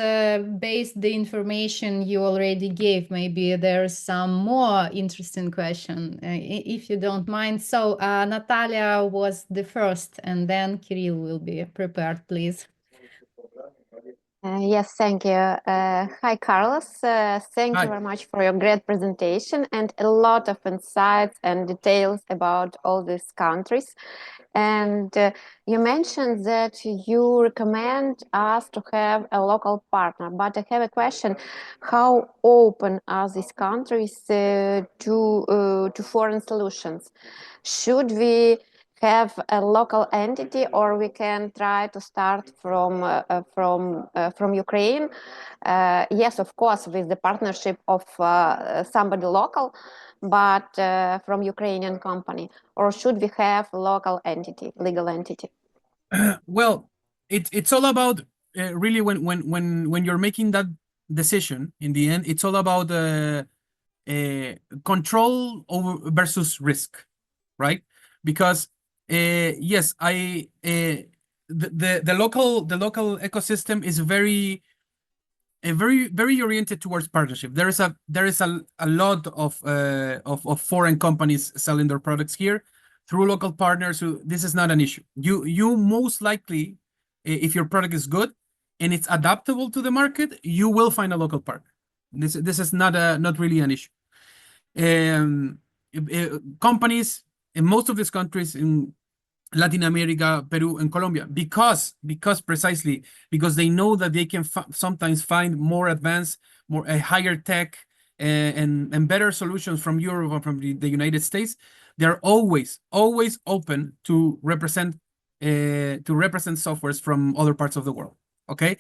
based the information you already gave. Maybe there's some more interesting question, if you don't mind. So Natalia was the first, and then Kirill will be prepared, please. Yes, thank you. Hi, Carlos. Thank Hi. you very much for your great presentation and a lot of insights and details about all these countries. And you mentioned that you recommend us to have a local partner, but I have a question. How open are these countries to foreign solutions? Should we have a local entity, or we can try to start from Ukraine? Yes, of course, with the partnership of somebody local, but from Ukrainian company, or should we have local entity, legal entity? Well, it's all about really when you're making that decision. In the end, it's all about control over versus risk, right? Because yes, the local ecosystem is very oriented towards partnership. There is a lot of foreign companies selling their products here through local partners. Who this is not an issue. You most likely, if your product is good and it's adaptable to the market, you will find a local partner. This is not really an issue. Companies in most of these countries in Latin America, Peru, and Colombia, because precisely because they know that they can sometimes find more advanced, a higher tech and better solutions from Europe or from the United States. They're always open to represent softwares from other parts of the world. Okay,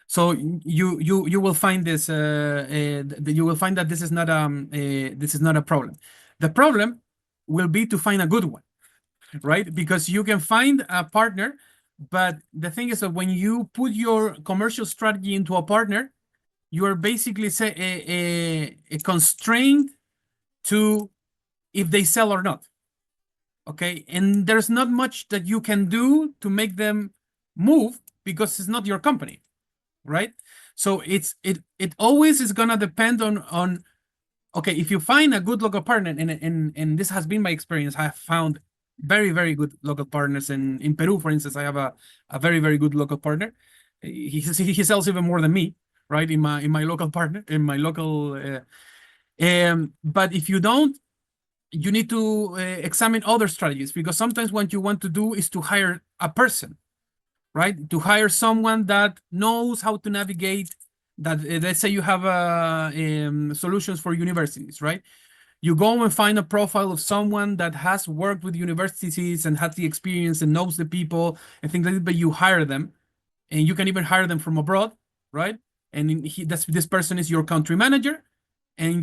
so you will find this. You will find that this is not a problem. The problem will be to find a good one, right? Because you can find a partner, but the thing is that when you put your commercial strategy into a partner, you are basically constrained to if they sell or not. Okay, and there's not much that you can do to make them move because it's not your company, right? So it always is gonna depend on okay, if you find a good local partner, and this has been my experience, I have found very, very good local partners. In Peru, for instance, I have a very, very good local partner. He sells even more than me, right? In my local partner, in my local. But if you don't, you need to examine other strategies, because sometimes what you want to do is to hire a person, right? To hire someone that knows how to navigate that. Let's say you have solutions for universities, right? You go and find a profile of someone that has worked with universities and has the experience and knows the people and things like that, but you hire them, and you can even hire them from abroad, right? And this person is your country manager, and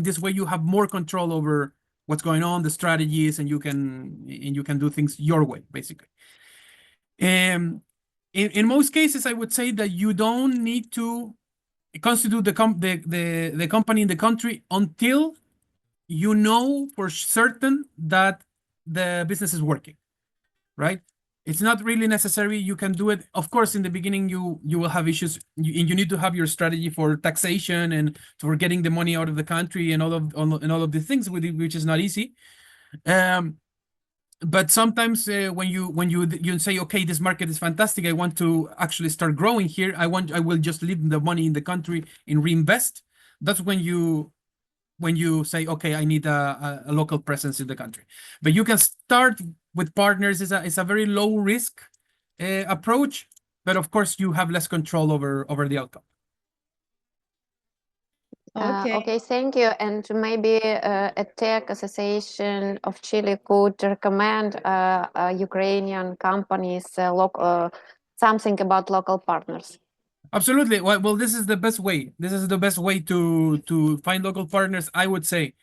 this way you have more control over what's going on, the strategies, and you can do things your way, basically. In most cases, I would say that you don't need to constitute the company in the country until you know for certain that the business is working, right? It's not really necessary. You can do it. Of course, in the beginning, you will have issues, and you need to have your strategy for taxation and for getting the money out of the country and all of the things with it, which is not easy. But sometimes when you say, okay, this market is fantastic, I want to actually start growing here. I will just leave the money in the country and reinvest. That's when you say, okay, I need a local presence in the country. But you can start with partners. It's a very low risk approach, but of course you have less control over the outcome. Okay, thank you. And maybe EdTech Association of Chile could recommend Ukrainian companies something about local partners. Absolutely. Well, this is the best way. This is the best way to find local partners, I would say,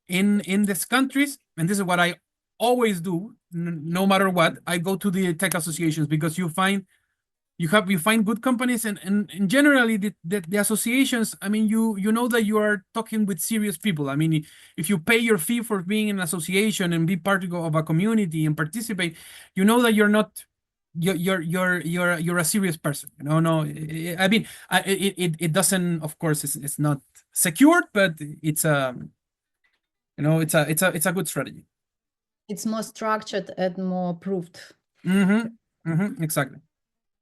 in these countries. And this is what I always do, no matter what. I go to the tech associations because you find good companies, and generally the associations. I mean, you know that you are talking with serious people. I mean, if you pay your fee for being in an association and be part of a community and participate, you know that you're not. You're a serious person. No, I mean, it doesn't. Of course, it's not secured, but it's it's a good strategy. It's more structured and more proved. Exactly.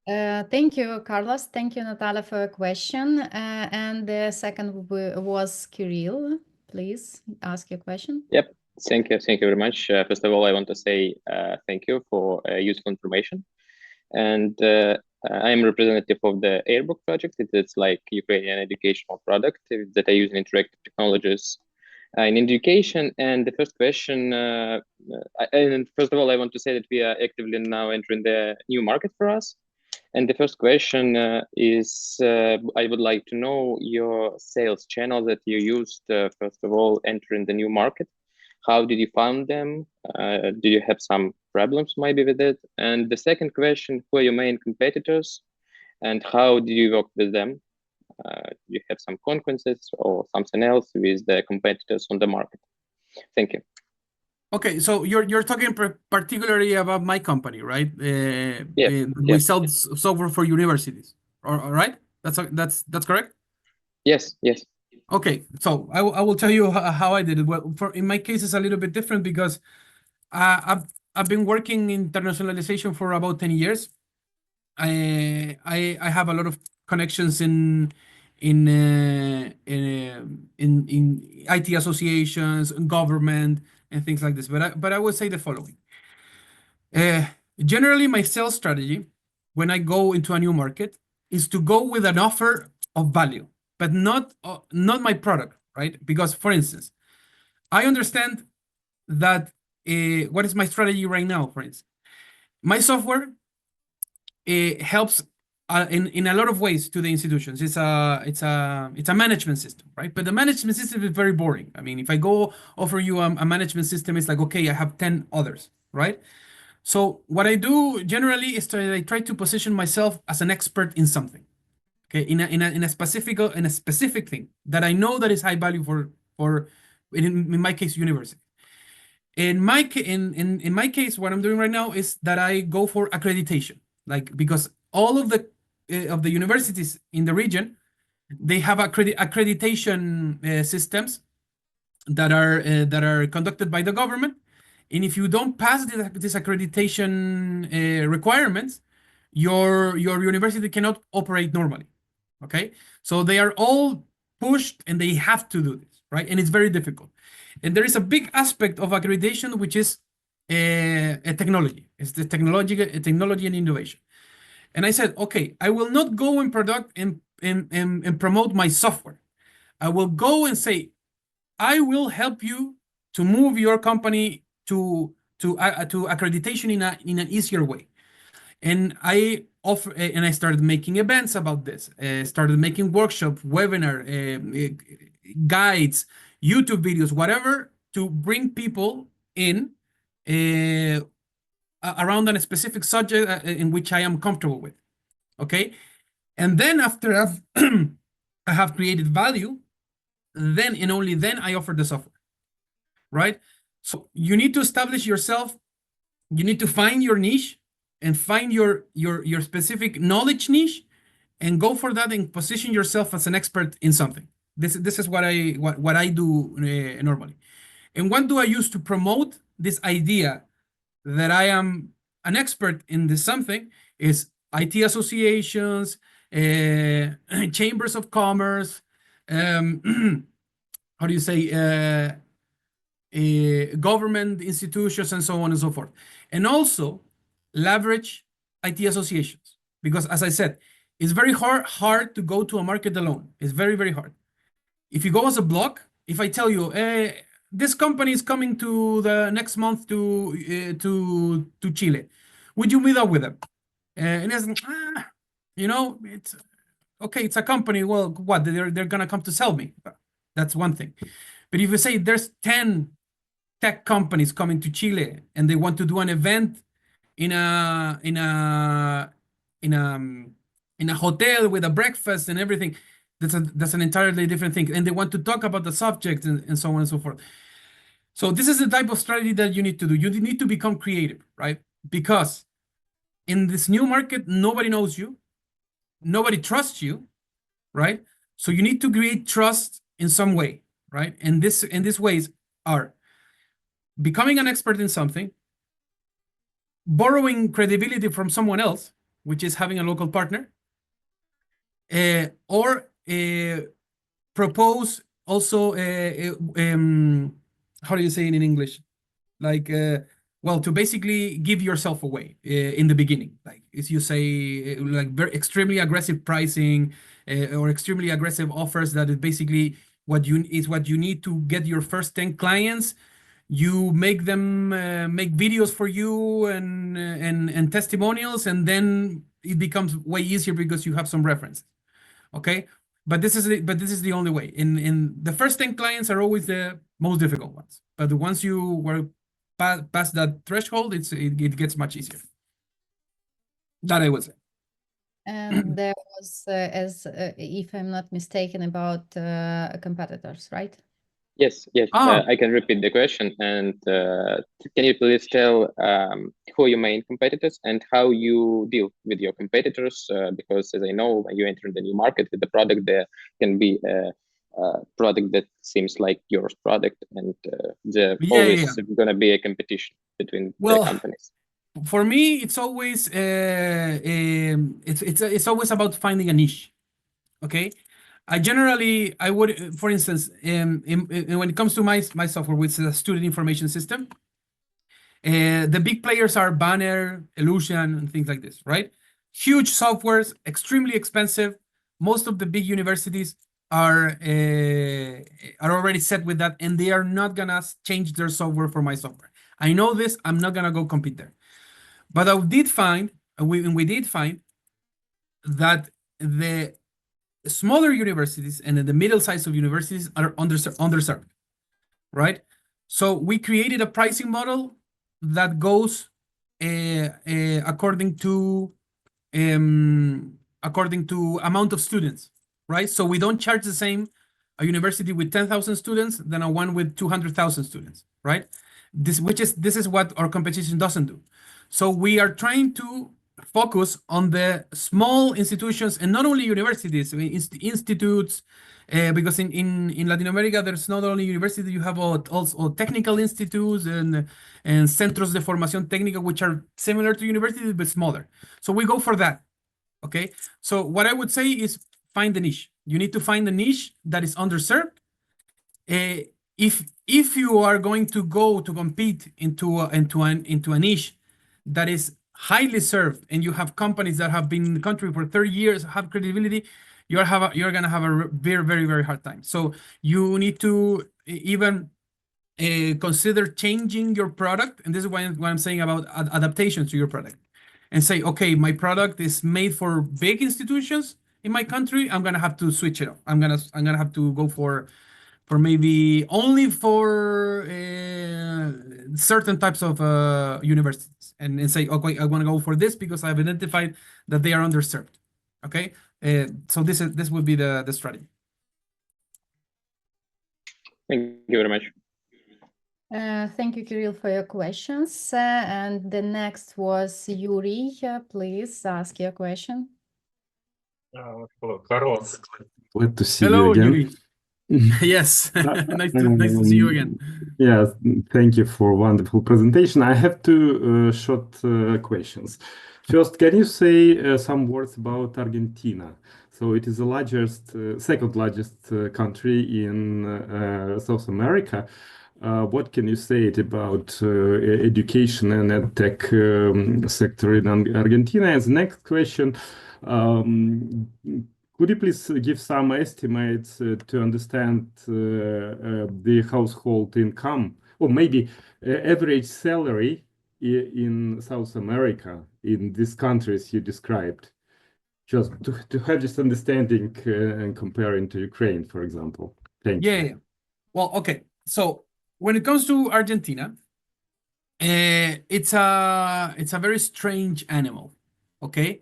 Thank you, Carlos. Thank you, Natalia, for your question. And the second was Kirill. Please ask your question. Yep. Thank you very much. First of all, I want to say thank you for useful information. And I am representative of the Airbook project. It's like Ukrainian educational product that I use in interactive technologies in education. And the first question, and first of all, I want to say that we are actively now entering the new market for us. And the first question is, I would like to know your sales channel that you used, first of all, entering the new market. How did you find them? Do you have some problems maybe with it? And the second question, who are your main competitors and how do you work with them? Do you have some consequences or something else with the competitors on the market? Thank you. Okay, so you're talking particularly about my company, right? We sell software for universities, all right? That's correct? Yes. Okay, so I will tell you how I did it. Well, in my case, it's a little bit different because I've been working in internationalization for about 10 years. I have a lot of connections in IT associations, government, and things like this. But I would say the following. Generally, my sales strategy when I go into a new market is to go with an offer of value, but not my product, right? Because, for instance, I understand that what is my strategy right now, for instance? My software helps in a lot of ways to the institutions. It's a management system, right? But the management system is very boring. I mean, if I go offer you a management system, it's like, okay, I have 10 others, right? So what I do generally is I try to position myself as an expert in something. Okay, in a specific thing that I know that is high value for in my case, university. In my case, what I'm doing right now is that I go for accreditation, like because all of the universities in the region, they have accreditation systems that are conducted by the government, and if you don't pass this accreditation requirements, your university cannot operate normally. Okay, so they are all pushed and they have to do this, right? And it's very difficult. And there is a big aspect of accreditation, which is a technology. It's the technology and innovation. And I said, okay, I will not go and promote my software. I will go and say, I will help you to move your company to accreditation in an easier way. And I offer, and I started making events about this. Started making workshop, webinar, guides, YouTube videos, whatever, to bring people in around a specific subject in which I am comfortable with. Okay, and then after I have created value, then and only then I offer the software. Right? So you need to establish yourself. You need to find your niche and find your specific knowledge niche, and go for that and position yourself as an expert in something. This is what I do normally. And what do I use to promote this idea that I am an expert in this something is IT-associations, chambers of commerce, how do you say, government institutions, and so on and so forth. And also leverage IT-associations, because as I said, it's very hard to go to a market alone. It's very, very hard. If you go as a block, if I tell you, this company is coming to the next month to Chile, would you meet up with them? And it's, you know, it's okay, it's a company. Well, what, they're gonna come to sell me? That's one thing. But if you say there's 10 tech companies coming to Chile and they want to do an event in a hotel with a breakfast and everything, that's an entirely different thing. And they want to talk about the subject and so on and so forth. So this is the type of strategy that you need to do. You need to become creative, right? Because in this new market, nobody knows you, nobody trusts you, right? So you need to create trust in some way, right? And these ways are becoming an expert in something, borrowing credibility from someone else, which is having a local partner, or propose also, how do you say it in English? Like, well, to basically give yourself away in the beginning. Like, as you say, like very extremely aggressive pricing or extremely aggressive offers that is basically what you need to get your first 10 clients. You make them make videos for you and testimonials, and then it becomes way easier because you have some reference. Okay, but this is the only way. In the first 10 clients are always the most difficult ones, but once you were past that threshold, it gets much easier. That I would say. And there was, if I'm not mistaken, about competitors, right? Yes. I can repeat the question. And can you please tell who are your main competitors and how you deal with your competitors? Because as I know, when you enter the new market with the product, there can be a product that seems like your product, and there always going to be a competition between the companies. For me, it's always it's always about finding a niche. Okay. I would, for instance, when it comes to my software, which is a student information system, the big players are Banner, Illusion, and things like this, right? Huge softwares, extremely expensive. Most of the big universities are already set with that, and they are not gonna change their software for my software. I know this. I'm not gonna go compete there. But we did find that the smaller universities and the middle size of universities are underserved, right? So we created a pricing model that goes according to amount of students, right? So we don't charge the same a university with 10,000 students than a one with 200,000 students, right? This is what our competition doesn't do. So we are trying to focus on the small institutions, and not only universities, institutes, because in Latin America, there's not only universities, you have also technical institutes and centros de formación técnica, which are similar to universities, but smaller. So we go for that, okay? So what I would say is find the niche. You need to find the niche that is underserved. If you are going to go to compete into a niche that is highly served, and you have companies that have been in the country for 30 years, have credibility, you're gonna have a very, very, very hard time. So you need to even consider changing your product. And this is what I'm saying about adaptation to your product. And say, okay, my product is made for big institutions in my country. I'm gonna have to switch it up. I'm gonna have to go for maybe only for certain types of universities, and say, okay, I want to go for this because I've identified that they are underserved. Okay, so this would be the strategy. Thank you very much. Thank you, Kirill, for your questions. And the next was Yuri. Please ask your question. Hello, Carlos. Glad to see Hello, you again. Yuri. Yes, nice to see you again. Yes, thank you for wonderful presentation. I have two short questions. First, can you say some words about Argentina? So it is the largest, second largest country in South America. What can you say about education and EdTech sector in Argentina? And the next question, could you please give some estimates to understand the household income, or maybe average salary in South America, in these countries you described? Just to have this understanding and comparing to Ukraine, for example. Thank you. Yeah. Well, okay. So when it comes to Argentina, it's a very strange animal, okay?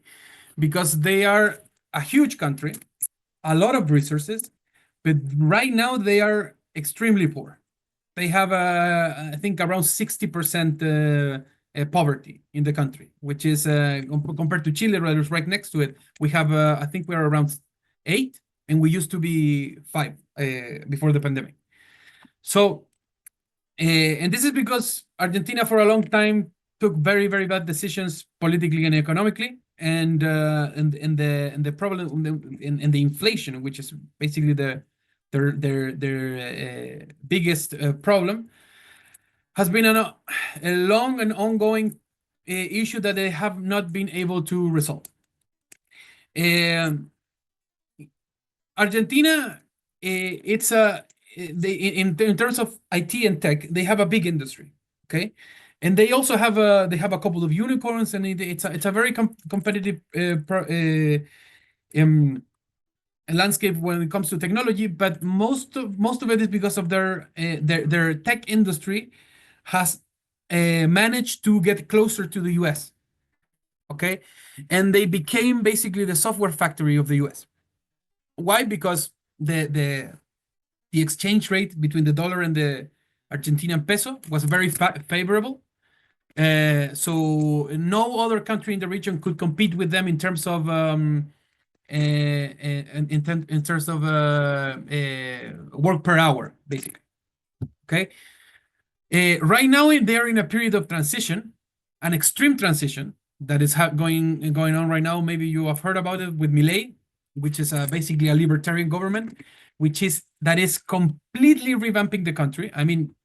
Because they are a huge country, a lot of resources, but right now they are extremely poor. They have, I think, around 60% poverty in the country, which is compared to Chile, right next to it. We have, I think, we're around 8, and we used to be 5 before the pandemic. So, and this is because Argentina for a long time took very, very bad decisions politically and economically, and the problem in the inflation, which is basically their biggest problem, has been a long and ongoing issue that they have not been able to resolve. Argentina, it's in terms of IT and tech, they have a big industry, okay, and they also have a couple of unicorns, and it's a very competitive landscape when it comes to technology. But most of it is because of their tech industry has managed to get closer to the US, okay, and they became basically the software factory of the US. Why? Because the exchange rate between the dollar and the Argentinian peso was very favorable. So no other country in the region could compete with them in terms of work per hour, basically. Okay. Right now they are in a period of transition, an extreme transition that is going on right now. Maybe you have heard about it with Milei, which is basically a libertarian government, that is completely revamping the country. I mean,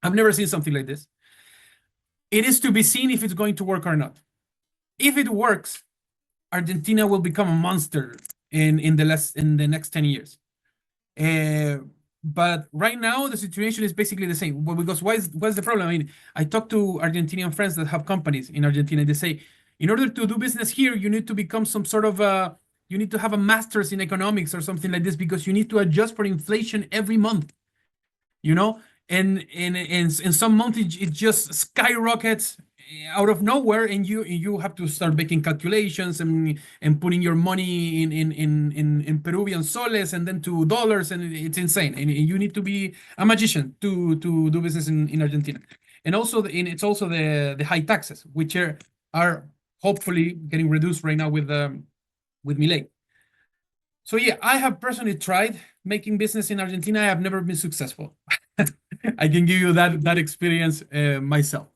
I've never seen something like this. It is to be seen if it's going to work or not. If it works, Argentina will become a monster in the next 10 years. But right now the situation is basically the same. Well, because what's the problem? I mean, I talk to Argentinian friends that have companies in Argentina. They say, in order to do business here, you need to become some sort of you need to have a master's in economics or something like this, because you need to adjust for inflation every month, you know? And in some months it just skyrockets out of nowhere, and you have to start making calculations and putting your money in Peruvian soles and then to dollars, and it's insane. And you need to be a magician to do business in Argentina. And also it's also the high taxes, which are hopefully getting reduced right now with Milei. So yeah, I have personally tried making business in Argentina. I have never been successful. I can give you that experience myself.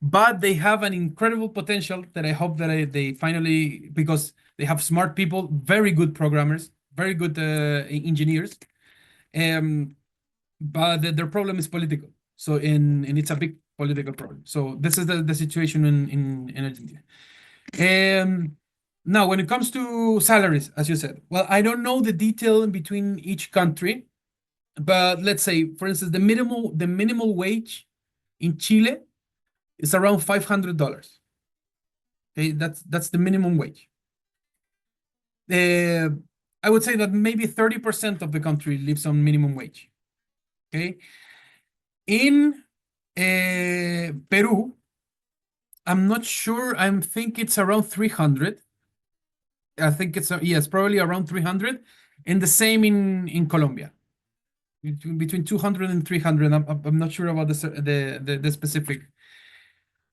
But they have an incredible potential that I hope that they finally, because they have smart people, very good programmers, very good engineers, but their problem is political. So and it's a big political problem. So this is the situation in Argentina. Now, when it comes to salaries, as you said, well, I don't know the detail in between each country. But let's say, for instance, the minimal wage in Chile is around $500. Okay, that's the minimum wage. I would say that maybe 30% of the country lives on minimum wage. Okay, in Peru, I'm not sure. I think it's around 300. I think it's yes, probably around 300, and the same in Colombia, between 200 and 300. I'm not sure about the specific.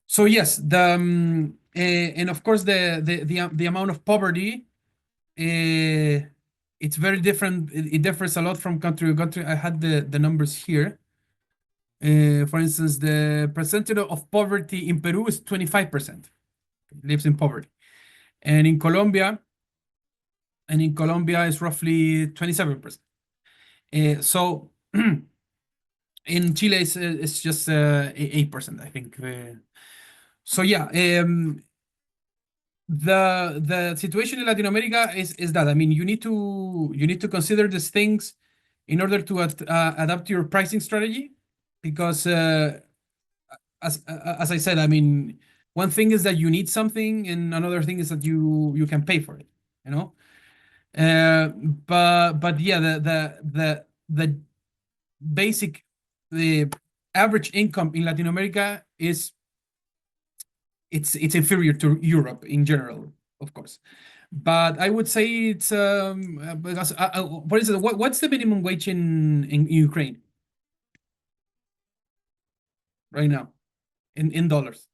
So yes, and of course the amount of poverty, it's very different. It differs a lot from country to country. I had the numbers here. For instance, the percentage of poverty in Peru is 25%. Lives in poverty, and in Colombia is roughly 27%. So in Chile it's just 8%, I think. So yeah, the situation in Latin America is that, I mean, you need to consider these things in order to adapt your pricing strategy, because as I said, I mean, one thing is that you need something, and another thing is that you can pay for it, you know. But yeah, the basic, the average income in Latin America is it's inferior to Europe in general, of course. But I would say it's because what is it? What's the minimum wage in Ukraine right now in dollars?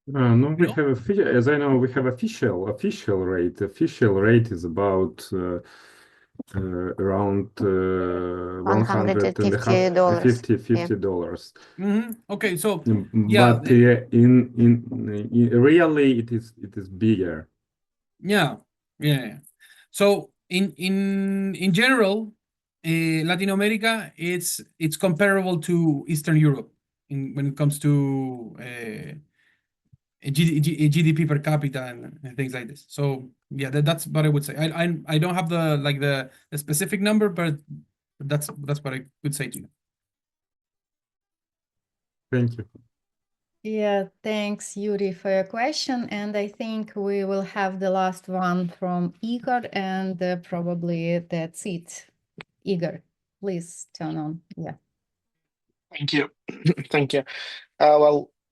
No, we have as I know, we have official rate. Official rate is about around $150. Okay, so yeah, but in really it is bigger. Yeah. So in general, Latin America, it's comparable to Eastern Europe when it comes to GDP per capita and things like this. So yeah, that's what I would say. I don't have the specific number, but that's what I would say to you. Thank you. Yeah, thanks, Yuri, for your question. And I think we will have the last one from Igor, and probably that's it. Igor, please turn on. Yeah. Thank you. Thank you.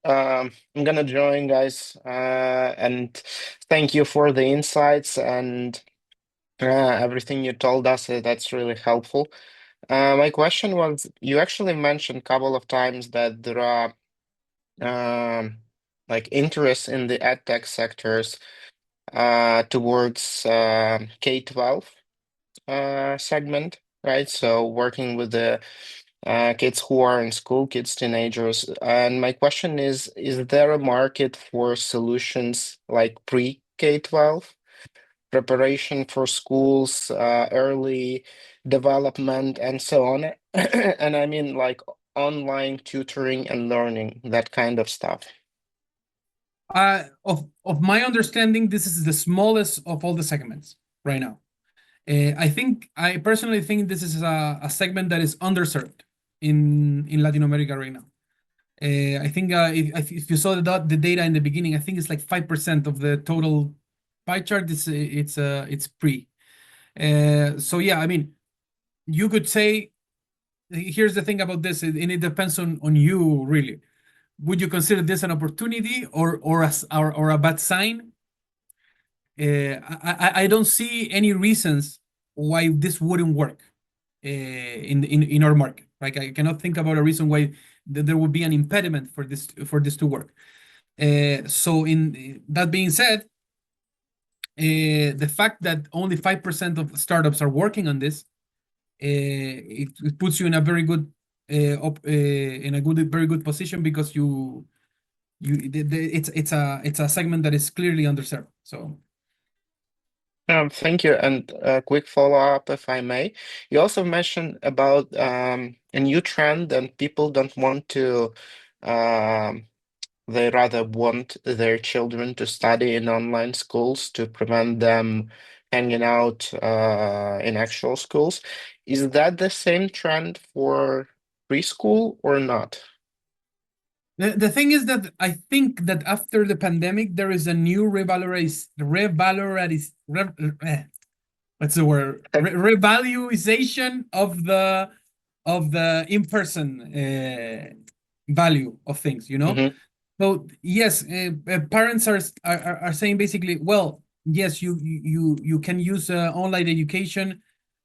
I'm gonna join, guys, and thank you for the insights and everything you told us. That's really helpful. My question was, you actually mentioned a couple of times that there are like interest in the EdTech sectors towards K-12 segment, right? So working with the kids who are in school, kids, teenagers. And my question is there a market for solutions like pre-K-12, preparation for schools, early development, and so on? And I mean like online tutoring and learning, that kind of stuff. Of my understanding, this is the smallest of all the segments right now. I personally think this is a segment that is underserved in Latin America right now. I think if you saw the data in the beginning, I think it's like 5% of the total pie chart. It's pre. So yeah, I mean, you could say, here's the thing about this, and it depends on you really. Would you consider this an opportunity or a bad sign? I don't see any reasons why this wouldn't work in our market. Like, I cannot think about a reason why there would be an impediment for this to work. So in that being said, the fact that only 5% of startups are working on this, it puts you in a very good very good position, because it's a segment that is clearly underserved. So. Thank you. And a quick follow-up, if I may. You also mentioned about a new trend, and people don't want to they rather want their children to study in online schools to prevent them hanging out in actual schools. Is that the same trend for preschool or not? The thing is that I think that after the pandemic, there is a new revaluation of the in-person value of things, you know? Mhm. So yes, parents are saying basically, well, yes, you can use online education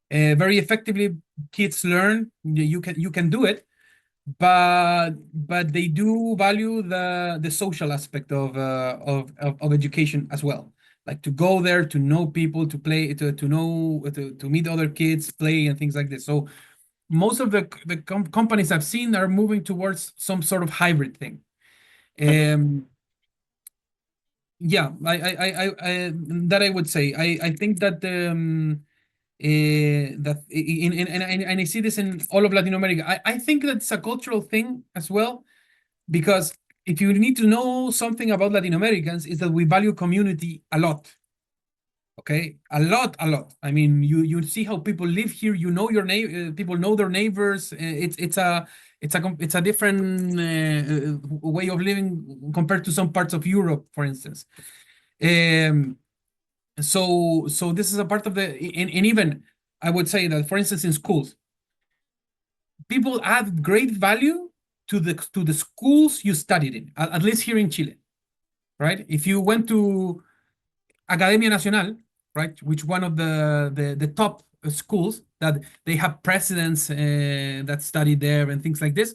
very effectively. Kids learn, you can do it, but they do value the social aspect of education as well, like to go there, to know people, to play, to meet other kids, play and things like this. So most of the companies I've seen are moving towards some sort of hybrid thing. Yeah, I that I would say. I think that that and I see this in all of Latin America. I think that's a cultural thing as well, because if you need to know something about Latin Americans, is that we value community a lot. Okay, a lot. I mean, you see how people live here. You know your people know their neighbors. It's a different way of living compared to some parts of Europe, for instance. So this is a part of the and even I would say that, for instance, in schools, people add great value to the schools you studied in, at least here in Chile, right? If you went to Academia Nacional, right, which one of the top schools that they have presidents that study there and things like this,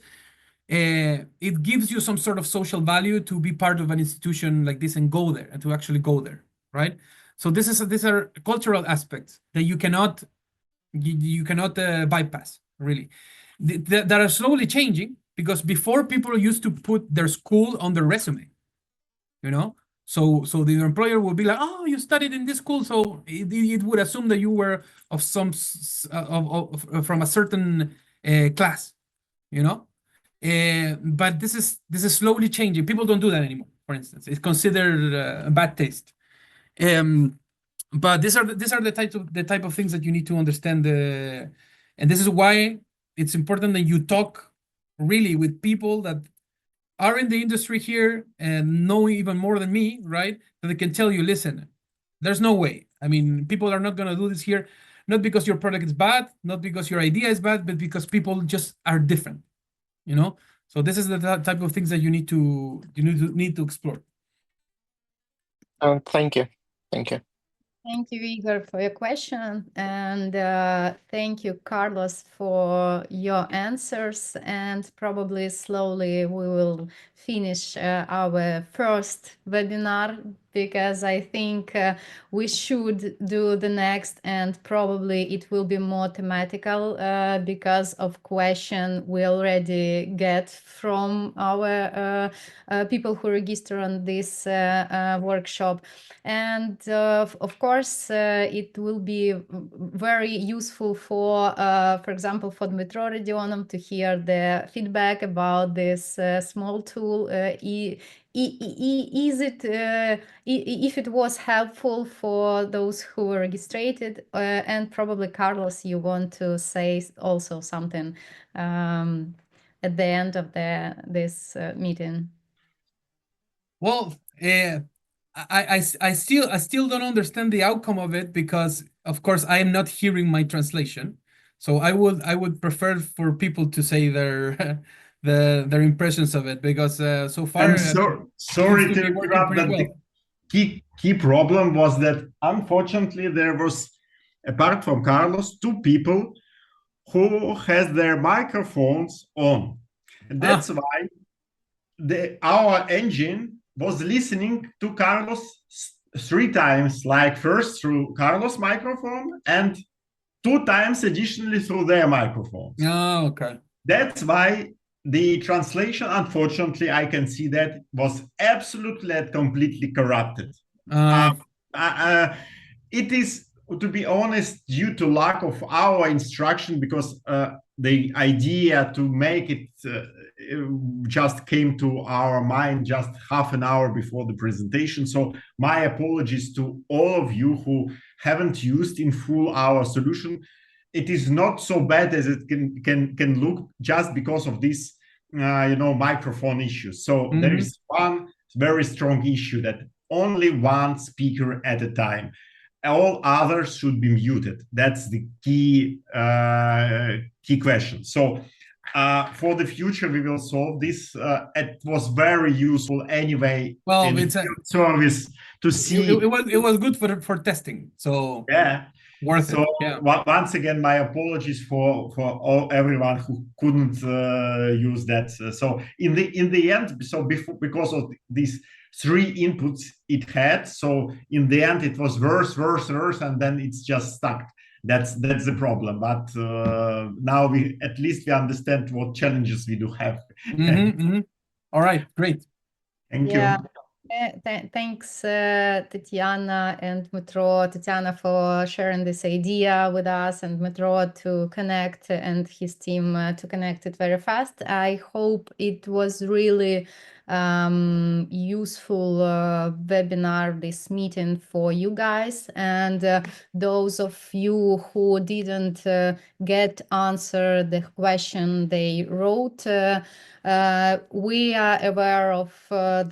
it gives you some sort of social value to be part of an institution like this and go there and to actually go there, right? So these are cultural aspects that you cannot bypass, really. That are slowly changing, because before people used to put their school on their resume, you know. So the employer would be like, oh, you studied in this school, so it would assume that you were of some from a certain class, you know. But this is slowly changing. People don't do that anymore. For instance, it's considered a bad taste. But these are the type of things that you need to understand. And this is why it's important that you talk really with people that are in the industry here and know even more than me, right? That they can tell you, listen, there's no way. I mean, people are not going to do this here, not because your product is bad, not because your idea is bad, but because people just are different, you know? So this is the type of things that you need to explore. Thank you. Thank you, Igor, for your question. And thank you, Carlos, for your answers. And probably slowly we will finish our first webinar, because I think we should do the next, and probably it will be more thematical because of question we already get from our people who register on this workshop. And of course, it will be very useful for example, for Dmitro Rodionov to hear the feedback about this small tool. Is it if it was helpful for those who were registered, and probably Carlos, you want to say also something at the end of this meeting? Well, I still don't understand the outcome of it, because of course I am not hearing my translation. So I would prefer for people to say their their impressions of it, because so far sorry to interrupt, but the key problem was that unfortunately there was, apart from Carlos, two people who has their microphones on, and that's why our engine was listening to Carlos 3 times, like first through Carlos' microphone and 2 times additionally through their microphones. Oh, okay. That's why the translation, unfortunately, I can see that was absolutely and completely corrupted. It is, to be honest, due to lack of our instruction, because the idea to make it just came to our mind just half an hour before the presentation. So my apologies to all of you who haven't used in full our solution. It is not so bad as it can look just because of this microphone issues. So there is one very strong issue that only one speaker at a time. All others should be muted. That's the key question. So for the future, we will solve this. It was very useful anyway. Well, it's a service to see. It was good for testing. So yeah. Worth so it. Yeah. Once again, my apologies for everyone who couldn't use that. So in the end, so because of these 3 inputs it had, so in the end it was worse, and then it's just stuck. That's the problem. But now we at least understand what challenges we do have. All right, great. Thank you. Thanks, Tatiana and Dmitro. Tatiana for sharing this idea with us, and Dmitro to connect, and his team to connect it very fast. I hope it was really useful webinar, this meeting for you guys, and those of you who didn't get answer the question they wrote. We are aware of your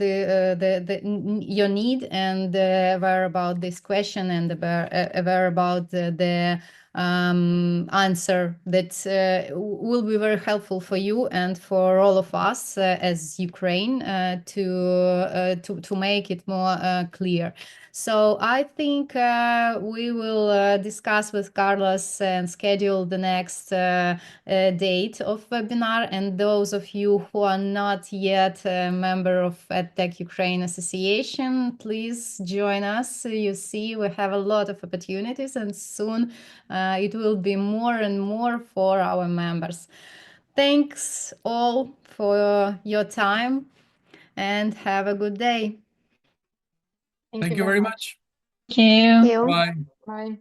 need, and aware about this question, and aware about the answer that will be very helpful for you and for all of us as Ukraine to make it more clear. So I think we will discuss with Carlos and schedule the next date of webinar. And those of you who are not yet a member of EdTech Ukraine Association, please join us. You see, we have a lot of opportunities, and soon it will be more and more for our members. Thanks all for your time, and have a good day. Thank you very much. Thank you. Bye. Bye.